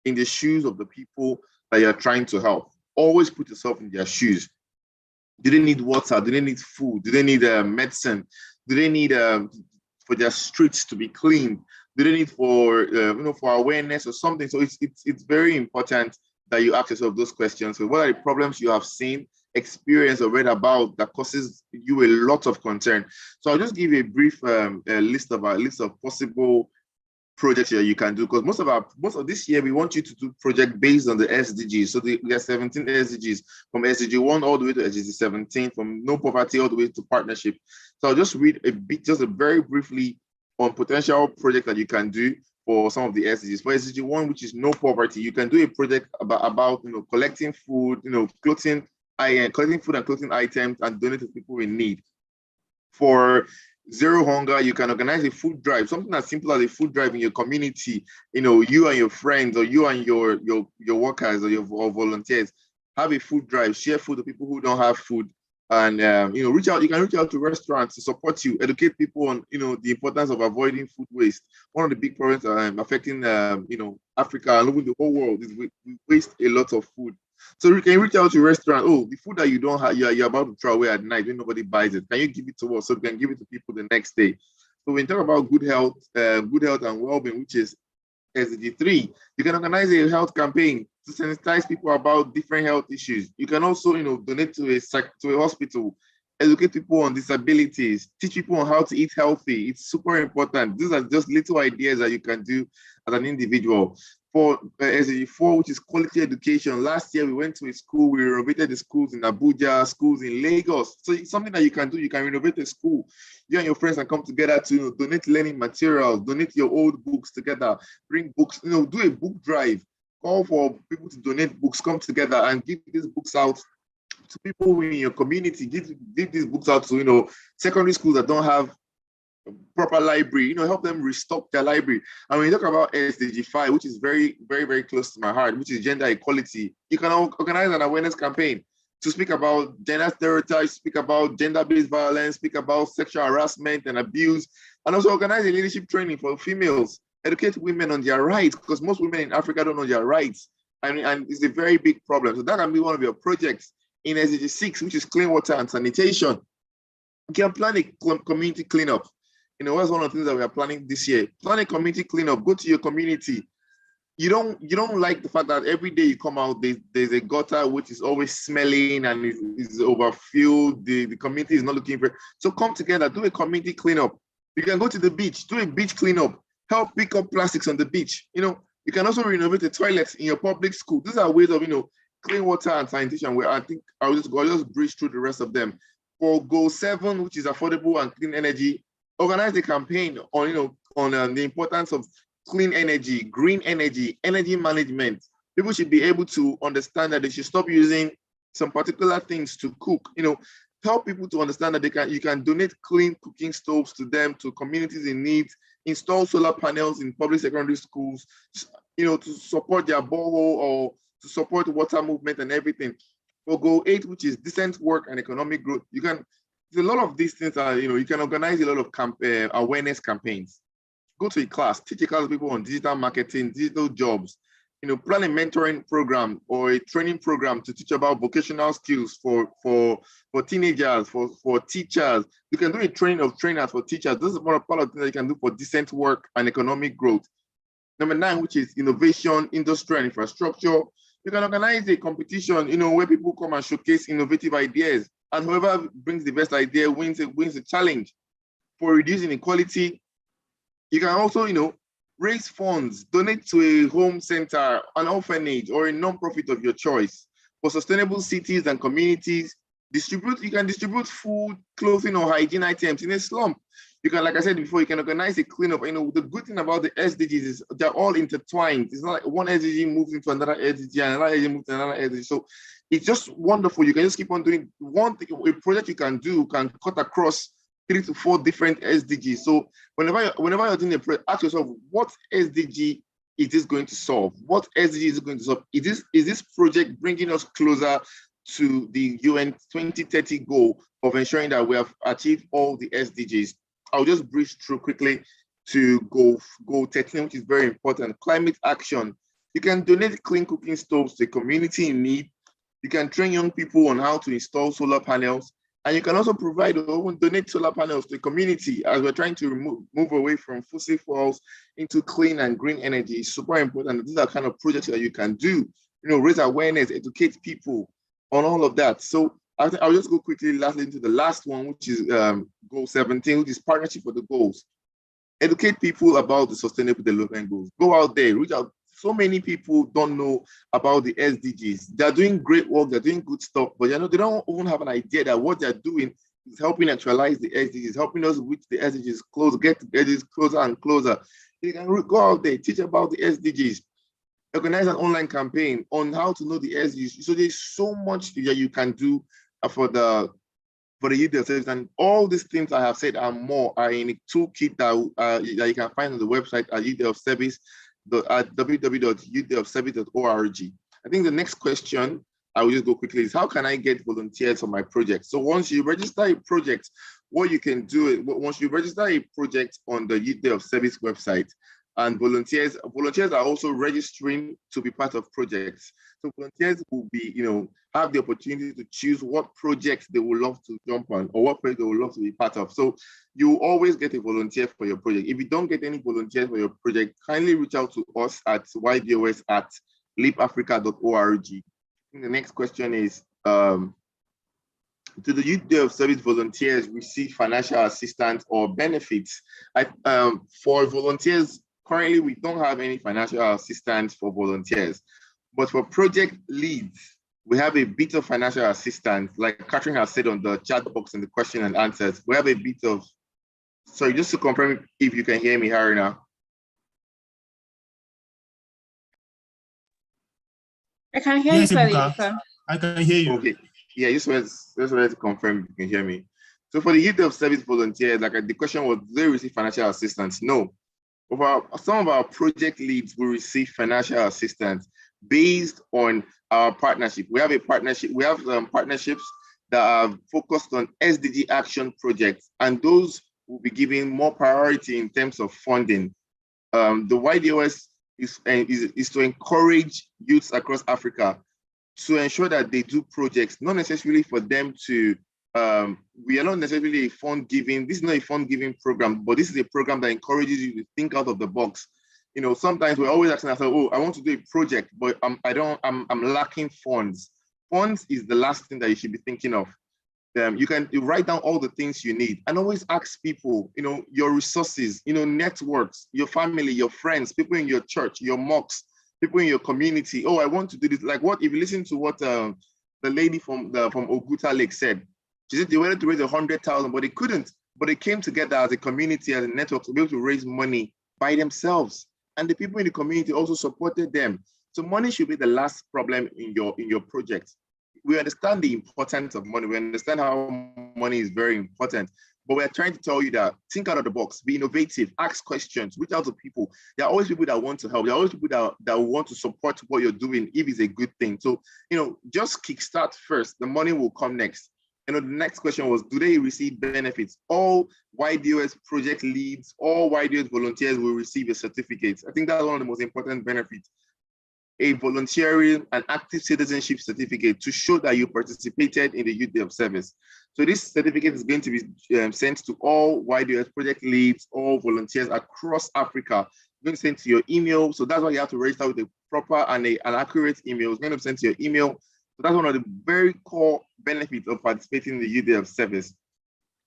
in the shoes of the people that you're trying to help. Always put yourself in their shoes. Do they need water? Do they need food? Do they need medicine? Do they need for their streets to be cleaned? Do they need for awareness or something? So it's very important that you ask yourself those questions. So what are the problems you have seen, experienced, or read about that causes you a lot of concern? So I'll just give you a brief list of possible projects that you can do, because most of this year we want you to do project based on the SDGs. So we have 17 SDGs, from SDG 1 all the way to SDG 17, from no poverty all the way to partnership. So I'll just read a bit, very briefly, on potential projects that you can do for some of the SDGs. For SDG 1, which is no poverty, you can do a project about collecting food, collecting food and clothing items and donate to people in need. For zero hunger, you can organize a food drive, something as simple as a food drive in your community. You and your friends, or you and your workers or your volunteers have a food drive, share food to people who don't have food, and reach out. You can reach out to restaurants to support you, educate people on the importance of avoiding food waste. One of the big problems affecting Africa and even the whole world is we waste a lot of food. So you can reach out to restaurant. Oh, the food that you don't have, you're about to throw away at night when nobody buys it. Can you give it to us so we can give it to people the next day? So when you talk about good health and well-being, which is SDG 3, you can organize a health campaign to sensitize people about different health issues. You can also, donate to a hospital, educate people on disabilities, teach people on how to eat healthy. It's super important. These are just little ideas that you can do as an individual. For SDG 4, which is quality education, last year we went to a school, we renovated the schools in Abuja, schools in Lagos. So it's something that you can do. You can renovate a school. You and your friends can come together to donate learning materials, donate your old books together, bring books, do a book drive, call for people to donate books, come together and give these books out to people in your community, give these books out to, secondary schools that don't have proper library, help them restock their library. And when you talk about SDG 5, which is very, very, very close to my heart, which is gender equality, you can organize an awareness campaign to speak about gender stereotypes, speak about gender-based violence, speak about sexual harassment and abuse, and also organize a leadership training for females, educate women on their rights, because most women in Africa don't know their rights. And it's a very big problem. So that can be one of your projects. In SDG 6, which is clean water and sanitation, you can plan a community cleanup. You know, what's one of the things that we are planning this year? Plan a community cleanup. Go to your community. You don't like the fact that every day you come out, there's a gutter which is always smelling and is overfilled. The community is not looking for it. So come together, do a community cleanup. You can go to the beach, do a beach cleanup, help pick up plastics on the beach. You know, you can also renovate the toilets in your public school. These are ways of, you know, clean water and sanitation, where I think I'll just breeze through the rest of them. For goal 7, which is affordable and clean energy, organize a campaign on, you know, on the importance of clean energy, green energy, energy management. People should be able to understand that they should stop using some particular things to cook. You know, help people to understand that you can donate clean cooking stoves to them, to communities in need, install solar panels in public secondary schools, you know, to support their borehole or to support water movement and everything. For goal 8, which is decent work and economic growth, there's a lot of these things are, you know, you can organize a lot of awareness campaigns. Go to a class, teach a class of people on digital marketing, digital jobs, you know, plan a mentoring program or a training program to teach about vocational skills for teenagers, for teachers. You can do a training of trainers for teachers. This is one part of things that you can do for decent work and economic growth. Number 9, which is innovation, industry, and infrastructure. You can organize a competition, you know, where people come and showcase innovative ideas, and whoever brings the best idea wins a challenge. For reducing inequality, you can also, you know, raise funds, donate to a home center, an orphanage, or a non-profit of your choice. For sustainable cities and communities, you can distribute food, clothing, or hygiene items in a slum. You can, like I said before, you can organize a cleanup. You know, the good thing about the SDGs is they're all intertwined. It's not like one SDG moves into another SDG and another SDG moves to another SDG. So it's just wonderful. You can just keep on doing one thing. A project you can do can cut across 3 to 4 different SDGs. So whenever you're doing a project, ask yourself, what SDG is this going to solve? What SDG is it going to solve? Is this project bringing us closer to the UN 2030 goal of ensuring that we have achieved all the SDGs? I'll just breeze through quickly to goal 13, which is very important. Climate action. You can donate clean cooking stoves to a community in need. You can train young people on how to install solar panels. And you can also provide or donate solar panels to the community as we're trying to move away from fossil fuels into clean and green energy. It's super important. These are kind of projects that you can do, you know, raise awareness, educate people on all of that. So I'll just go quickly lastly into the last one, which is goal 17, which is partnership for the goals. Educate people about the sustainable development goals. Go out there, reach out. So many people don't know about the SDGs. They're doing great work, they're doing good stuff, but you know, they don't even have an idea that what they're doing is helping actualize the SDGs, helping us reach the SDGs close, get the SDGs closer and closer. You can go out there, teach about the SDGs, organize an online campaign on how to know the SDGs. So there's so much that you can do for the Ydos service, and all these things I have said and more are in a toolkit that you can find on the website at Ydos service. At www.udofservice.org. I think the next question, I will just go quickly, is how can I get volunteers for my project? So once you register a project, what you can do, once you register a project on the Ydos Service website, and volunteers are also registering to be part of projects. So volunteers will be, you know, have the opportunity to choose what projects they would love to jump on or what project they would love to be part of. So you always get a volunteer for your project. If you don't get any volunteers for your project, kindly reach out to us at ydos@leapafrica.org. The next question is, do the Ydos Service volunteers receive financial assistance or benefits? For volunteers, currently we don't have any financial assistance for volunteers, but for project leads, we have a bit of financial assistance, like Catherine has said on the chat box in the question and answers. We have a bit of, sorry, just to confirm if you can hear me, Harina. I can hear you clearly, sir. I can hear you. Okay, yeah, just wanted to confirm if you can hear me. So for the Ydos Service volunteers, like the question was, do they receive financial assistance? No. Some of our project leads will receive financial assistance based on our partnership. We have a partnership. We have partnerships that are focused on SDG action projects, and those will be given more priority in terms of funding. The YDOS is to encourage youths across Africa to ensure that they do projects, not necessarily for them to we are not necessarily a fund giving. This is not a fund giving program, but this is a program that encourages you to think out of the box. You know, sometimes we're always asking ourselves, oh, I want to do a project, but I'm lacking funds. Funds is the last thing that you should be thinking of. You write down all the things you need and always ask people, you know, your resources, you know, networks, your family, your friends, people in your church, your mosques, people in your community. Oh, I want to do this. Like what, if you listen to what the lady from Oguta Lake said, she said they wanted to raise 100,000, but they couldn't. But they came together as a community, as a network, to be able to raise money by themselves. And the people in the community also supported them. So money should be the last problem in your project. We understand the importance of money. We understand how money is very important, but we're trying to tell you that think out of the box, be innovative, ask questions, reach out to people. There are always people that want to help. There are always people that want to support what you're doing if it's a good thing. So, you know, just kickstart first. The money will come next. You know, the next question was, do they receive benefits? All YDOS project leads, all YDOS volunteers will receive a certificate. I think that's one of the most important benefits. A volunteering and active citizenship certificate to show that you participated in the youth day of service. So this certificate is going to be sent to all YDOS project leads, all volunteers across Africa. It's going to send to your email. So that's why you have to register with a proper and an accurate email. It's going to be sent to your email. So that's one of the very core benefits of participating in the youth day of service.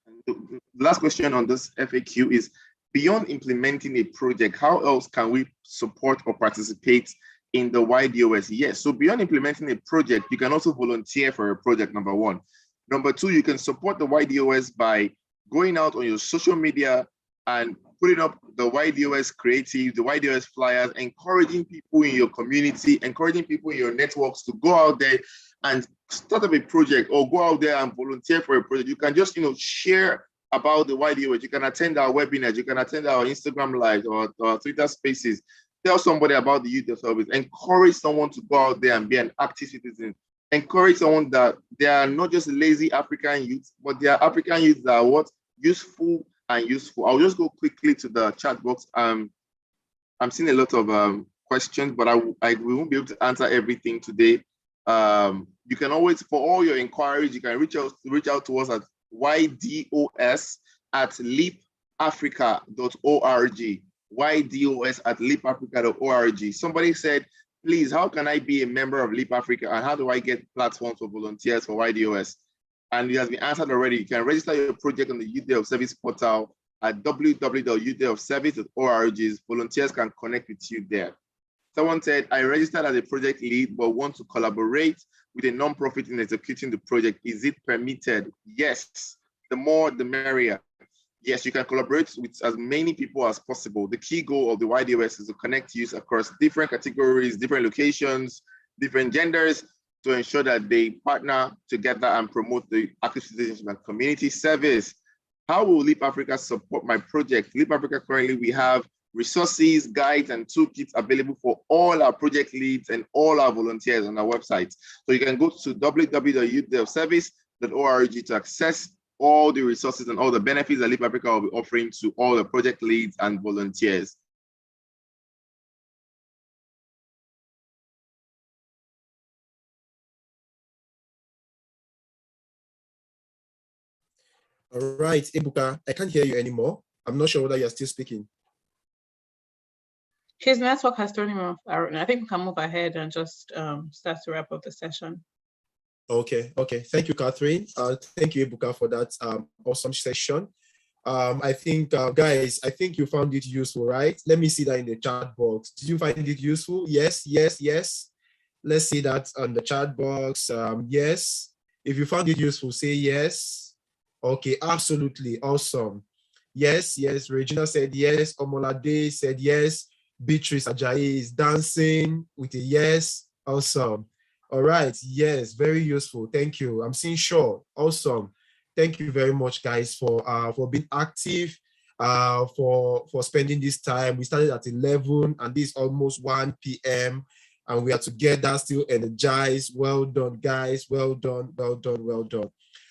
And the last question on this FAQ is, beyond implementing a project, how else can we support or participate in the YDOS? Yes, so beyond implementing a project, you can also volunteer for a project, number one. Number two, you can support the YDOS by going out on your social media and putting up the YDOS creative, the YDOS flyers, encouraging people in your community, encouraging people in your networks to go out there and start up a project or go out there and volunteer for a project. You can just, you know, share about the YDOS. You can attend our webinars, you can attend our Instagram lives or Twitter spaces. Tell somebody about the youth service. Encourage someone to go out there and be an active citizen. Encourage someone that they are not just lazy African youth, but they are African youth that are what? Useful and useful. I'll just go quickly to the chat box. I'm seeing a lot of questions, but we won't be able to answer everything today. You can always, for all your inquiries, you can reach out to us at ydos@leapafrica.org. ydos@leapafrica.org. Somebody said, please, how can I be a member of Leap Africa and how do I get platforms for volunteers for YDOS? And it has been answered already. You can register your project on the Youth Day of Service portal at www.youthdayofservice.org. Volunteers can connect with you there. Someone said, I registered as a project lead, but want to collaborate with a nonprofit in executing the project. Is it permitted? Yes, the more the merrier. Yes, you can collaborate with as many people as possible. The key goal of the YDOS is to connect youth across different categories, different locations, different genders, to ensure that they partner together and promote the active citizenship and community service. How will Leap Africa support my project? Leap Africa, currently we have resources, guides, and toolkits available for all our project leads and all our volunteers on our website. So you can go to www.youthdayofservice.org to access all the resources and all the benefits that Leap Africa will be offering to all the project leads and volunteers. All right, Ebuka, I can't hear you anymore. I'm not sure whether you're still speaking. His network has thrown him off. I think we can move ahead and just start to wrap up the session. Okay. Thank you, Catherine. Thank you, Ebuka, for that awesome session. I think, guys, I think you found it useful, right? Let me see that in the chat box. Did you find it useful? Yes. Let's see that on the chat box. Yes. If you found it useful, say yes. Okay, absolutely, awesome. Yes. Regina said yes. Omolade said yes. Beatrice Ajayi is dancing with a yes. Awesome. All right. Yes, very useful. Thank you. I'm seeing Shaw. Awesome. Thank you very much, guys, for being active, for spending this time. We started at 11 and this is almost 1 p.m. and we are together, still energized. Well done, guys. Well done.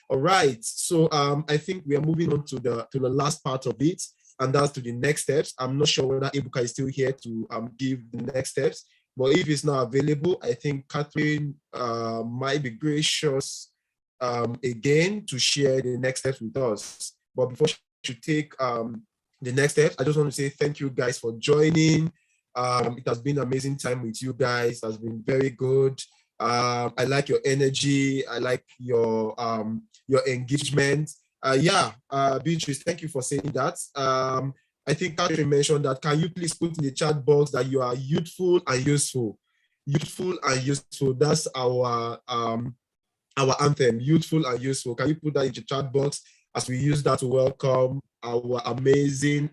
All right. So I think we are moving on to the last part of it, and that's to the next steps. I'm not sure whether Ebuka is still here to give the next steps, but if it's not available, I think Catherine might be gracious again to share the next steps with us. But before she take the next steps, I just want to say thank you guys for joining. It has been an amazing time with you guys. It has been very good. I like your energy. I like your engagement. Beatrice, thank you for saying that. I think Catherine mentioned that. Can you please put in the chat box that you are youthful and useful? Youthful and useful. That's our anthem, youthful and useful. Can you put that in the chat box as we use that to welcome our amazing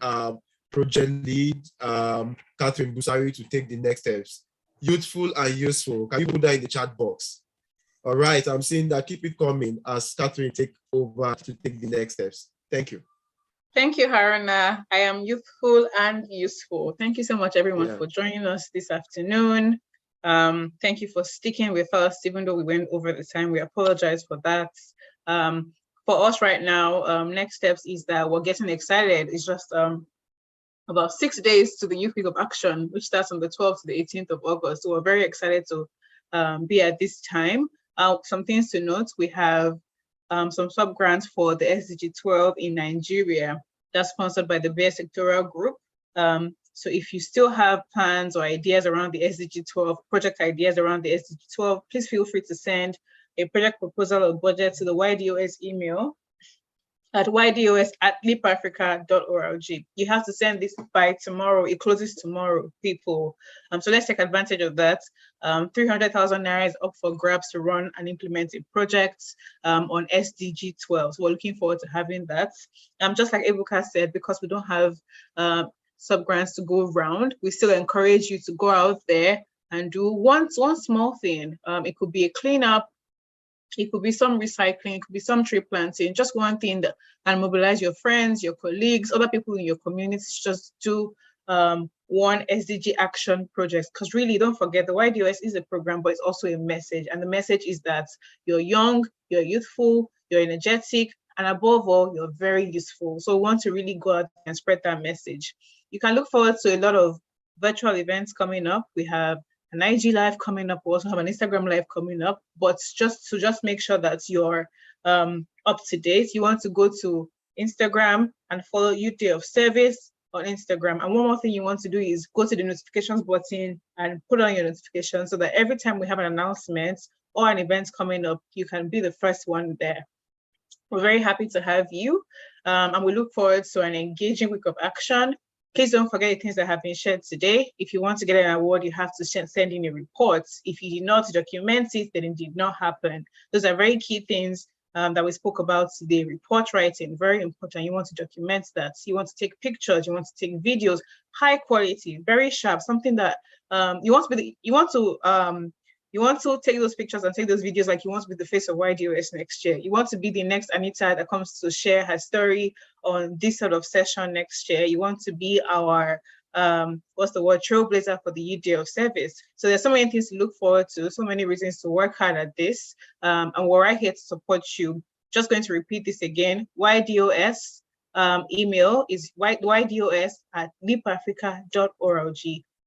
project lead, Catherine Busari, to take the next steps? Youthful and useful. Can you put that in the chat box? All right, I'm seeing that. Keep it coming as Catherine take over to take the next steps. Thank you. Thank you, Haruna. I am youthful and useful. Thank you so much, everyone, for joining us this afternoon. Thank you for sticking with us, even though we went over the time. We apologize for that. For us right now, next steps is that we're getting excited. It's just about 6 days to the Youth Week of Action, which starts on the 12th to the 18th of August. So we're very excited to be at this time. Some things to note: we have some sub-grants for the SDG 12 in Nigeria. That's sponsored by the Bear Sectorial Group. So if you still have plans or ideas around the SDG 12, project ideas around the SDG 12, please feel free to send a project proposal or budget to the YDOS email at ydos@leapafrica.org. You have to send this by tomorrow. It closes tomorrow, people. So let's take advantage of that. 300,000 Naira is up for grabs to run and implement a project on SDG 12. So we're looking forward to having that. Just like Ebuka said, because we don't have sub-grants to go around, we still encourage you to go out there and do one small thing. It could be a cleanup, it could be some recycling, it could be some tree planting, just one thing that can mobilize your friends, your colleagues, other people in your community. Just do one SDG action project. Because really, don't forget, the YDOS is a program, but it's also a message. And the message is that you're young, you're youthful, you're energetic, and above all, you're very useful. So we want to really go out and spread that message. You can look forward to a lot of virtual events coming up. We have an IG live coming up. We also have an Instagram live coming up. But just make sure that you're up to date, you want to go to Instagram and follow Youth Day of Service on Instagram. And one more thing you want to do is go to the notifications button and put on your notifications so that every time we have an announcement or an event coming up, you can be the first one there. We're very happy to have you, and we look forward to an engaging week of action. Please don't forget the things that have been shared today. If you want to get an award, you have to send in a report. If you did not document it, then it did not happen. Those are very key things that we spoke about today. Report writing, very important. You want to document that. You want to take pictures. You want to take videos, high quality, very sharp. Something that you want to take those pictures and take those videos like you want to be the face of YDOS next year. You want to be the next Anita that comes to share her story on this sort of session next year. You want to be our, trailblazer for the Youth Day of Service. So there's so many things to look forward to, so many reasons to work hard at this. And we're right here to support you. Just going to repeat this again. YDOS email is ydos@leapafrica.org.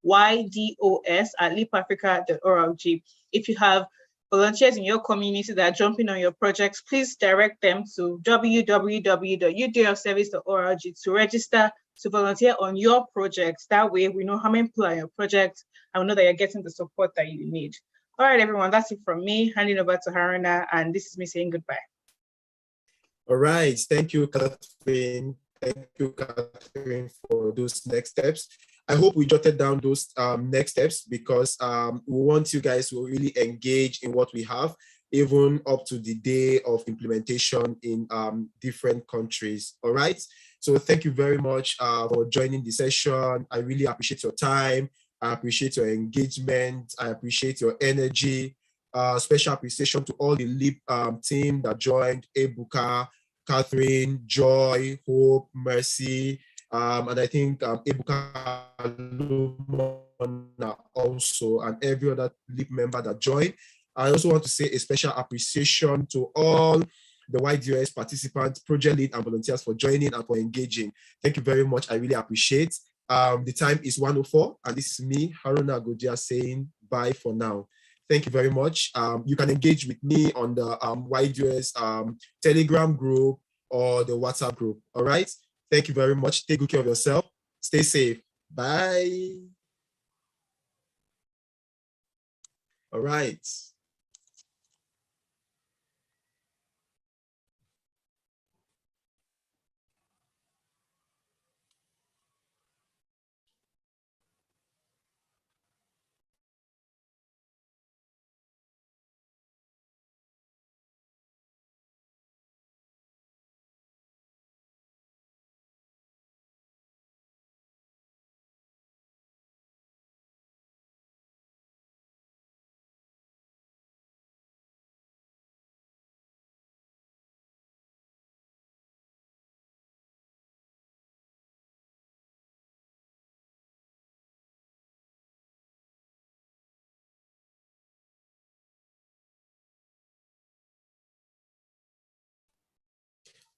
ydos@leapafrica.org. If you have volunteers in your community that are jumping on your projects, please direct them to www.youthdayofservice.org to register to volunteer on your projects. That way we know how many people are on your project and we know that you're getting the support that you need. All right, everyone, that's it from me. Handing over to Haruna, and this is me saying goodbye. All right, thank you, Catherine. Thank you, Catherine, for those next steps. I hope we jotted down those next steps because we want you guys to really engage in what we have, even up to the day of implementation in different countries. All right. So thank you very much for joining the session. I really appreciate your time. I appreciate your engagement. I appreciate your energy. Special appreciation to all the LEAP team that joined: Ebuka, Catherine, Joy, Hope, Mercy, and I think Ebuka also, and every other LEAP member that joined. I also want to say a special appreciation to all the YDOS participants, project lead, and volunteers for joining and for engaging. Thank you very much. I really appreciate. The time is 1:04, and this is me, Haruna Godia, saying bye for now. thank you very much. You can engage with me on the Ydos Telegram group or the WhatsApp group. All right. Thank you very much. Take good care of yourself. Stay safe. Bye. All right.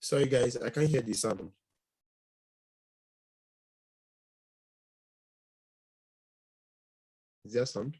Sorry, guys, I can't hear the sound. Is there sound?